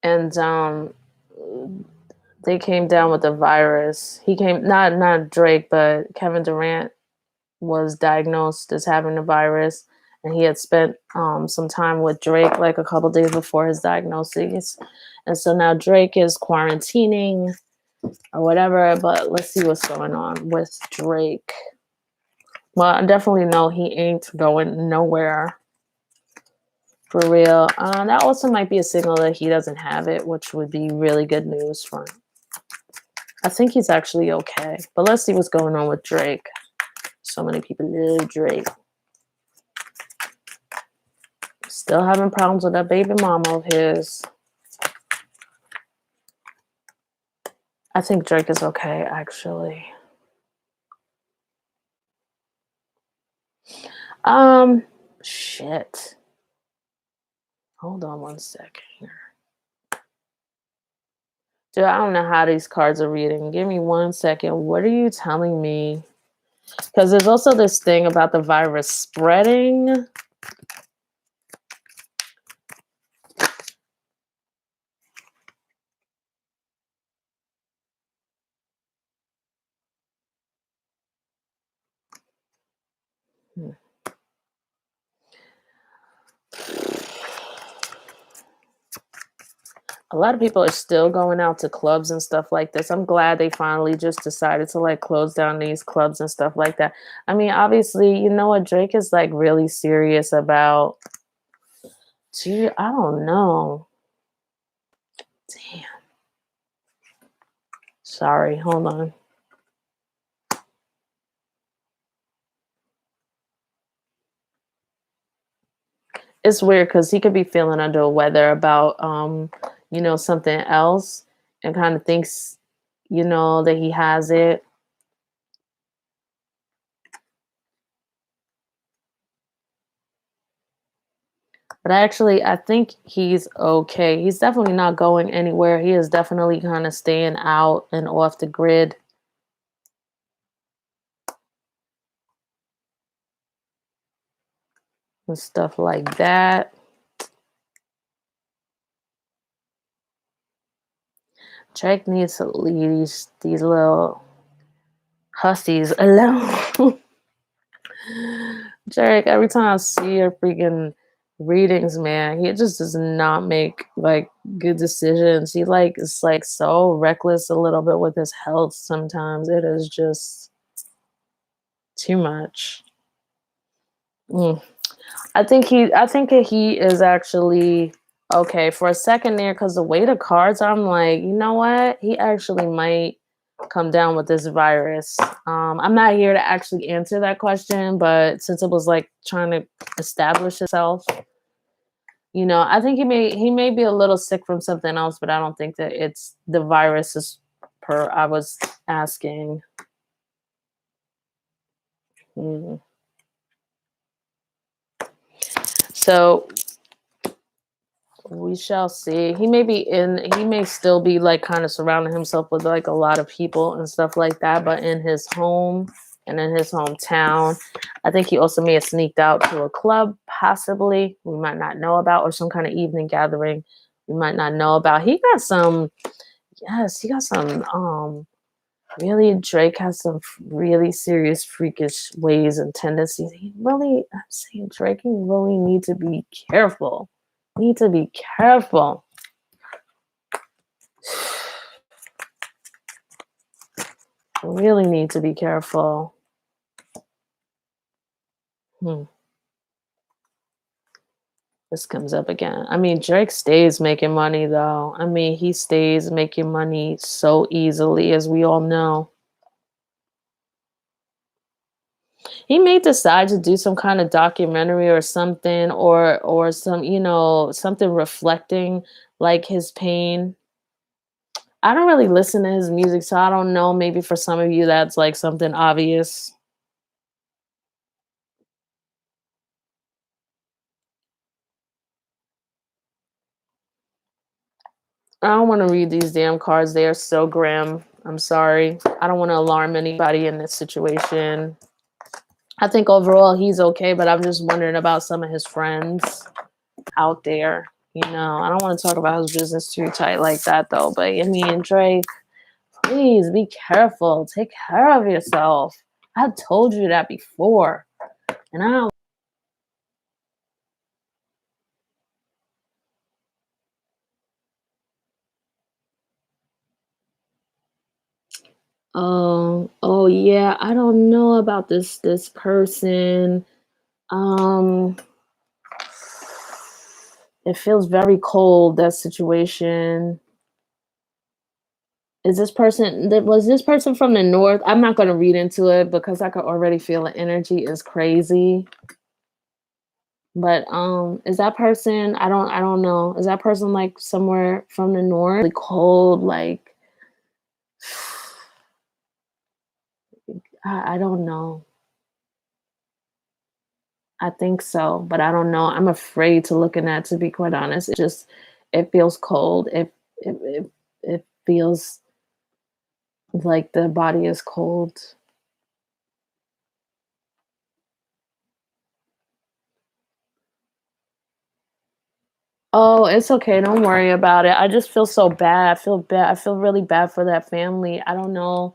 And they came down with the virus. He came not Drake, but Kevin Durant was diagnosed as having the virus, and he had spent some time with Drake like a couple days before his diagnosis. And so now Drake is quarantining or whatever, but let's see what's going on with Drake. Well, I definitely know he ain't going nowhere. For real. That also might be a signal that he doesn't have it, which would be really good news for him. I think he's actually okay. But let's see what's going on with Drake. So many people love Drake. Still having problems with that baby mama of his. I think Drake is okay, actually. Shit. Hold on one second here. Dude, I don't know how these cards are reading. Give me 1 second. What are you telling me? Because there's also this thing about the virus spreading. A lot of people are still going out to clubs and stuff like this. I'm glad they finally just decided to like close down these clubs and stuff like that. I mean, obviously, you know what? Drake is like really serious about. Gee, I don't know. Damn. Sorry, hold on. It's weird because he could be feeling under the weather about you know, something else and kind of thinks, you know, that he has it. But actually, I think he's okay. He's definitely not going anywhere. He is definitely kind of staying out and off the grid and stuff like that. Drake needs to leave these little hussies alone. Drake, every time I see your freaking readings, man, he just does not make like good decisions. He like is like so reckless a little bit with his health sometimes. It is just too much. Mm. I think that he is actually okay for a second there because the way the cards, I'm like, you know what? He actually might come down with this virus. I'm not here to actually answer that question, but since it was like trying to establish itself, you know, I think he may be a little sick from something else, but I don't think that it's the virus is per I was asking. Mm. So we shall see. He may still be like kind of surrounding himself with like a lot of people and stuff like that, but in his home and in his hometown. I think he also may have sneaked out to a club, possibly. We might not know about, or some kind of evening gathering we might not know about. He got some, yes, he got some really Drake has some really serious freakish ways and tendencies. I'm saying Drake, you really need to be careful. Need to be careful. Really need to be careful. This comes up again. I mean, Drake stays making money though. I mean, he stays making money so easily, as we all know. He may decide to do some kind of documentary or something, or some, you know, something reflecting like his pain. I don't really listen to his music, so I don't know. Maybe for some of you, that's like something obvious. I don't want to read these damn cards. They are so grim. I'm sorry. I don't want to alarm anybody in this situation. I think overall he's okay, but I'm just wondering about some of his friends out there. You know, I don't want to talk about his business too tight like that, though. But I mean, Drake, please be careful. Take care of yourself. I've told you that before. And I don't oh yeah, I don't know about this person. Um it feels very cold, that situation. Is this person that was this person from the north? I'm not gonna read into it because I could already feel the energy is crazy. But is that person I don't know. Is that person like somewhere from the north? Like cold, like I don't know. I think so, but I don't know. I'm afraid to look in that, to be quite honest. It feels cold. It feels like the body is cold. Oh, it's okay. Don't worry about it. I just feel so bad. I feel bad. I feel really bad for that family. I don't know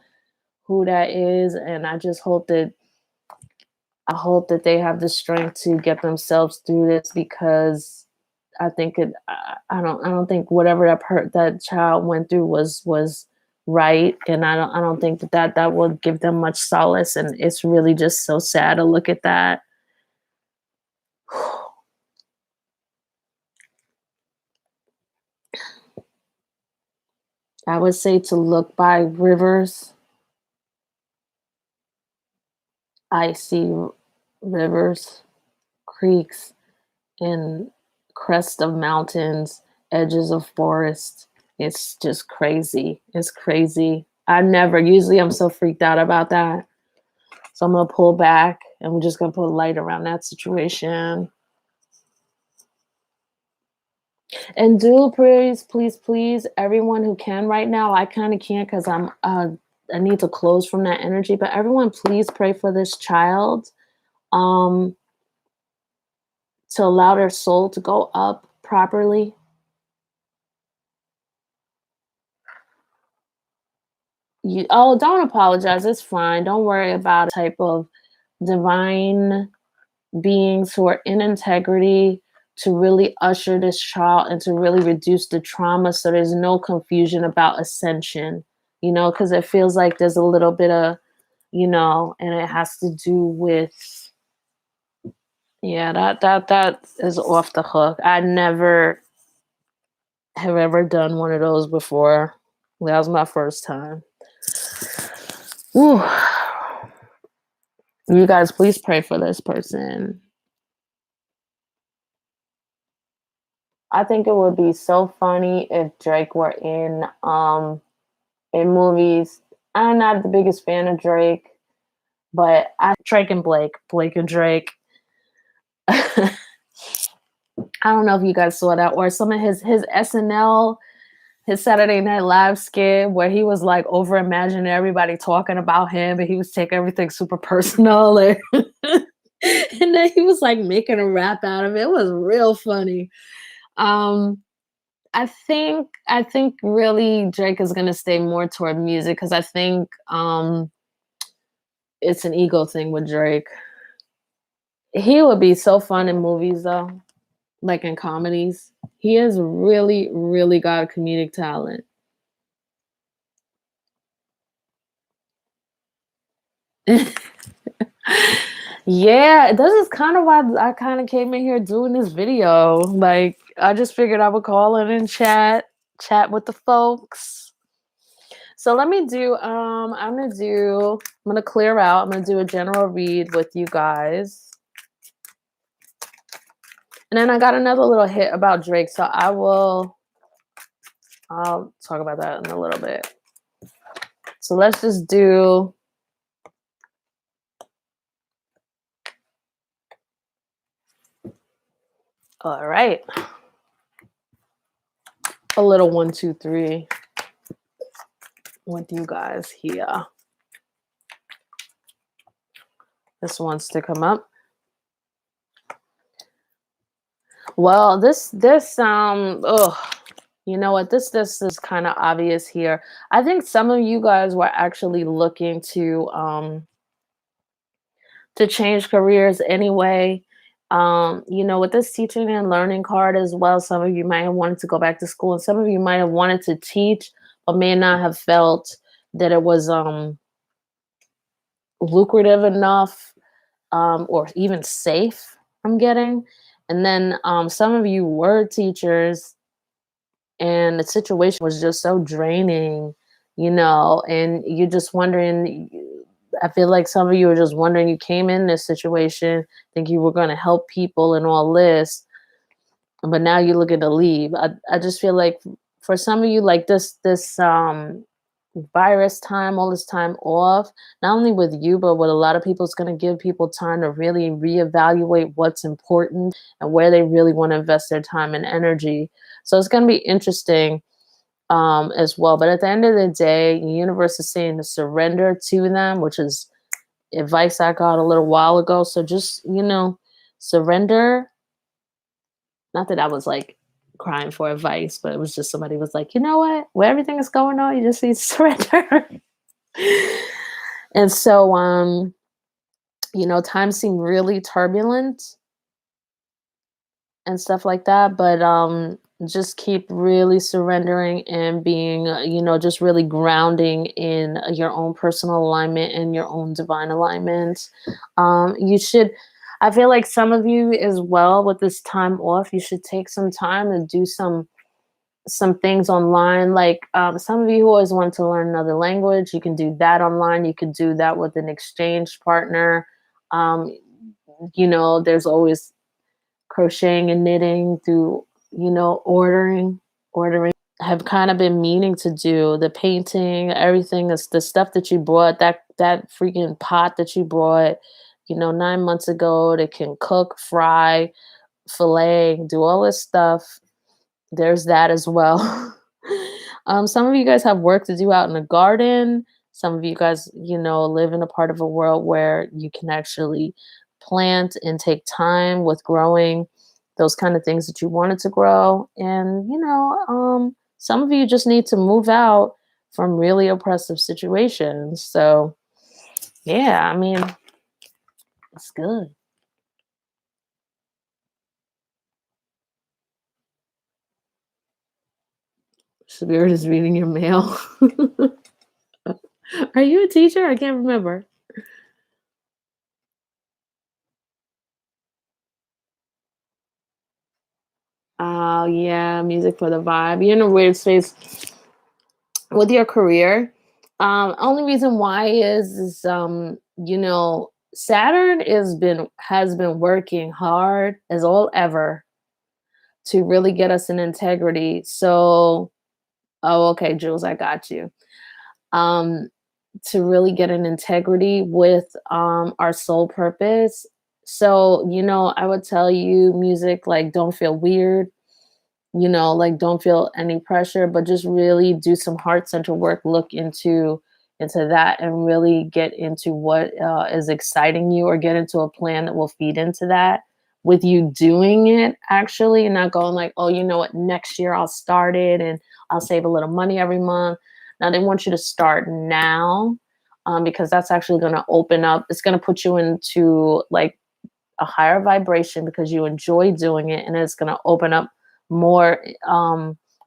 who that is, and I hope that they have the strength to get themselves through this because I think I don't think whatever that child went through was right, and I don't think that would give them much solace, and it's really just so sad to look at that. I would say to look by rivers, icy rivers, creeks, and crest of mountains, edges of forest. It's just crazy. It's crazy. I never, usually I'm so freaked out about that. So I'm gonna pull back and we're just gonna put a light around that situation. And do please, please, please, everyone who can right now. I kind of can't because I need to close from that energy. But everyone, please pray for this child. Um, to allow their soul to go up properly. Don't apologize. It's fine. Don't worry about it. Type of divine beings who are in integrity to really usher this child and to really reduce the trauma so there's no confusion about ascension, because it feels like there's a little bit of, and it has to do with, yeah, that is off the hook. I never have ever done one of those before. That was my first time. Ooh. You guys, please pray for this person. I think it would be so funny if Drake were in movies. I'm not the biggest fan of Drake, but Drake and Blake and Drake. I don't know if you guys saw that or some of his SNL, his Saturday Night Live skit where he was like over imagining everybody talking about him and he was taking everything super personal and, and then he was like making a rap out of it. It was real funny. Um I think really Drake is gonna stay more toward music because I think it's an ego thing with Drake. He would be so fun in movies though, like in comedies. He has really, really got a comedic talent. Yeah, this is kind of why I kind of came in here doing this video. Like, I just figured I would call in and chat with the folks. So let me do I'm gonna clear out. I'm gonna do a general read with you guys. And then I got another little hit about Drake, so I'll talk about that in a little bit. So let's just do all right. A little 1, 2, 3 with you guys here. This wants to come up. Well, you know what? This is kind of obvious here. I think some of you guys were actually looking to to change careers anyway. With this teaching and learning card as well, some of you might have wanted to go back to school, and some of you might have wanted to teach, but may not have felt that it was lucrative enough, or even safe. I'm getting, and then some of you were teachers, and the situation was just so draining, and you're just wondering. I feel like some of you are just wondering, you came in this situation, think you were going to help people and all this, but now you're looking to leave. I just feel like for some of you, like this virus time, all this time off, not only with you, but with a lot of people, it's going to give people time to really reevaluate what's important and where they really want to invest their time and energy. So it's going to be interesting as well. But at the end of the day, the universe is saying to surrender to them, which is advice I got a little while ago. So just, surrender. Not that I was like crying for advice, but it was just somebody was like, you know what? Where everything is going on, you just need to surrender. And so, times seem really turbulent and stuff like that, but just keep really surrendering and being, just really grounding in your own personal alignment and your own divine alignment. You should, I feel like some of you as well, with this time off, you should take some time to do some things online. Like some of you who always want to learn another language, you can do that online. You can do that with an exchange partner. um, there's always crocheting and knitting through, ordering. Have kind of been meaning to do the painting, everything is the stuff that you brought, that freaking pot that you brought, 9 months ago, that can cook, fry, fillet, do all this stuff. There's that as well. Some of you guys have work to do out in the garden. Some of you guys, live in a part of a world where you can actually plant and take time with growing those kind of things that you wanted to grow. And, some of you just need to move out from really oppressive situations. So, yeah, I mean, it's good. Spirit is reading your mail. Are you a teacher? I can't remember. Oh, yeah, music for the vibe. You're in a weird space with your career. Only reason why is Saturn has been working hard as all ever to really get us in integrity. So, oh, okay, Jules, I got you. Um, to really get an integrity with our soul purpose. So, I would tell you, music, like, don't feel weird, like, don't feel any pressure, but just really do some heart center work, look into that, and really get into what is exciting you, or get into a plan that will feed into that, with you doing it actually, and not going like, oh, you know what, next year I'll start it and I'll save a little money every month. Now they want you to start now, because that's actually going to open up, it's going to put you into like a higher vibration because you enjoy doing it, and it's going to open up more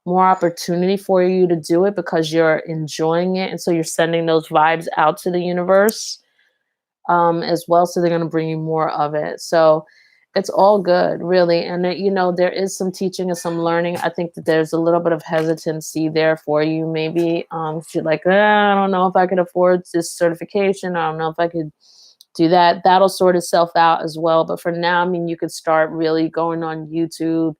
more opportunity for you to do it because you're enjoying it, and so you're sending those vibes out to the universe as well, so they're going to bring you more of it. So it's all good, really. And there is some teaching and some learning. I think that there's a little bit of hesitancy there for you, maybe if you're like, I don't know if I could afford this certification, I don't know if I could do that. That'll sort itself out as well. But for now, I mean, you could start really going on YouTube,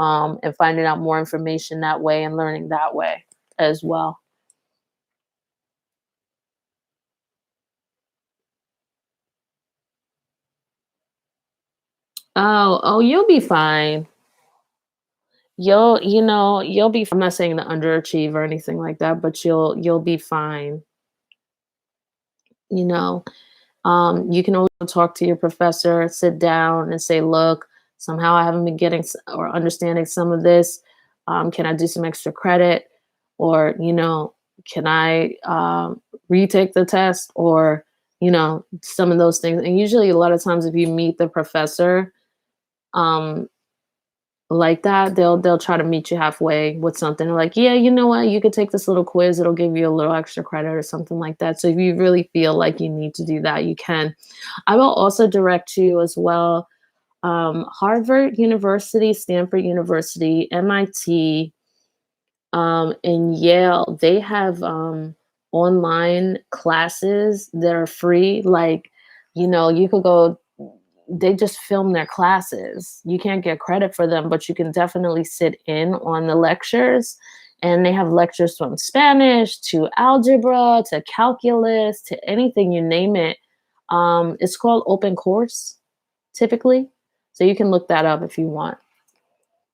and finding out more information that way and learning that way as well. Oh, you'll be fine. You'll be. I'm not saying to underachieve or anything like that, but you'll be fine. You know, you can always talk to your professor, sit down and say, look, somehow I haven't been getting or understanding some of this. Can I do some extra credit? Or, can I retake the test? Or, some of those things. And usually a lot of times if you meet the professor, um, like that, they'll try to meet you halfway with something. They're like, yeah, you know what? You could take this little quiz. It'll give you a little extra credit or something like that. So if you really feel like you need to do that, you can. I will also direct you as well. Harvard University, Stanford University, MIT, and Yale, they have online classes that are free. Like, you could go, they just film their classes. You can't get credit for them, but you can definitely sit in on the lectures. And they have lectures from Spanish to algebra to calculus to anything, you name it. It's called open course typically. So you can look that up if you want.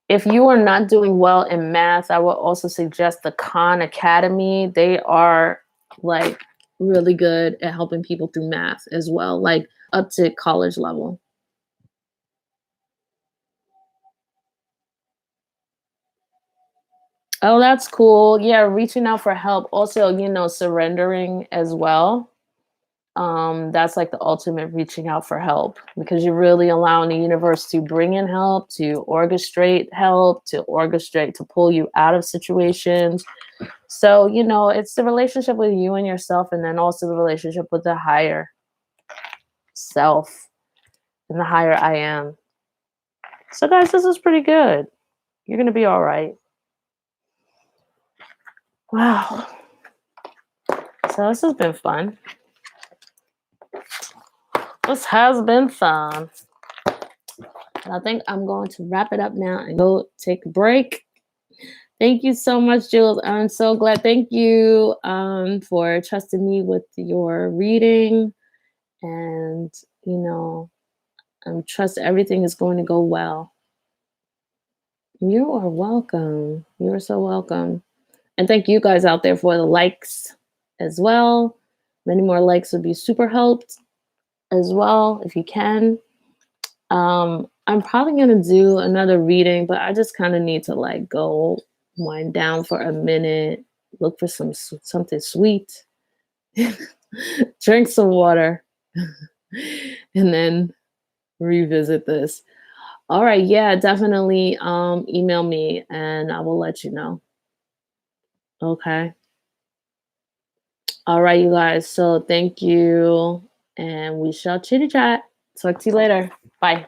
If you are not doing well in math, I will also suggest the Khan Academy. They are like really good at helping people through math as well, like up to college level. Oh, that's cool. Yeah, reaching out for help. Also, surrendering as well. That's like the ultimate reaching out for help because you're really allowing the universe to bring in help, to orchestrate, to pull you out of situations. So, it's the relationship with you and yourself, and then also the relationship with the higher self and the higher I am. So, guys, this is pretty good. You're going to be all right. Wow. So, this has been fun. This has been fun. I think I'm going to wrap it up now and go take a break. Thank you so much, Jules. I'm so glad. Thank you for trusting me with your reading. And, trust everything is going to go well. You are welcome. You are so welcome. And thank you guys out there for the likes as well. Many more likes would be super helped as well if you can. I'm probably gonna do another reading, but I just kind of need to like go wind down for a minute, look for something sweet, drink some water, and then revisit this. All right, yeah, definitely email me and I will let you know. Okay. All right, you guys. So thank you, and we shall chitty chat. Talk to you later. Bye.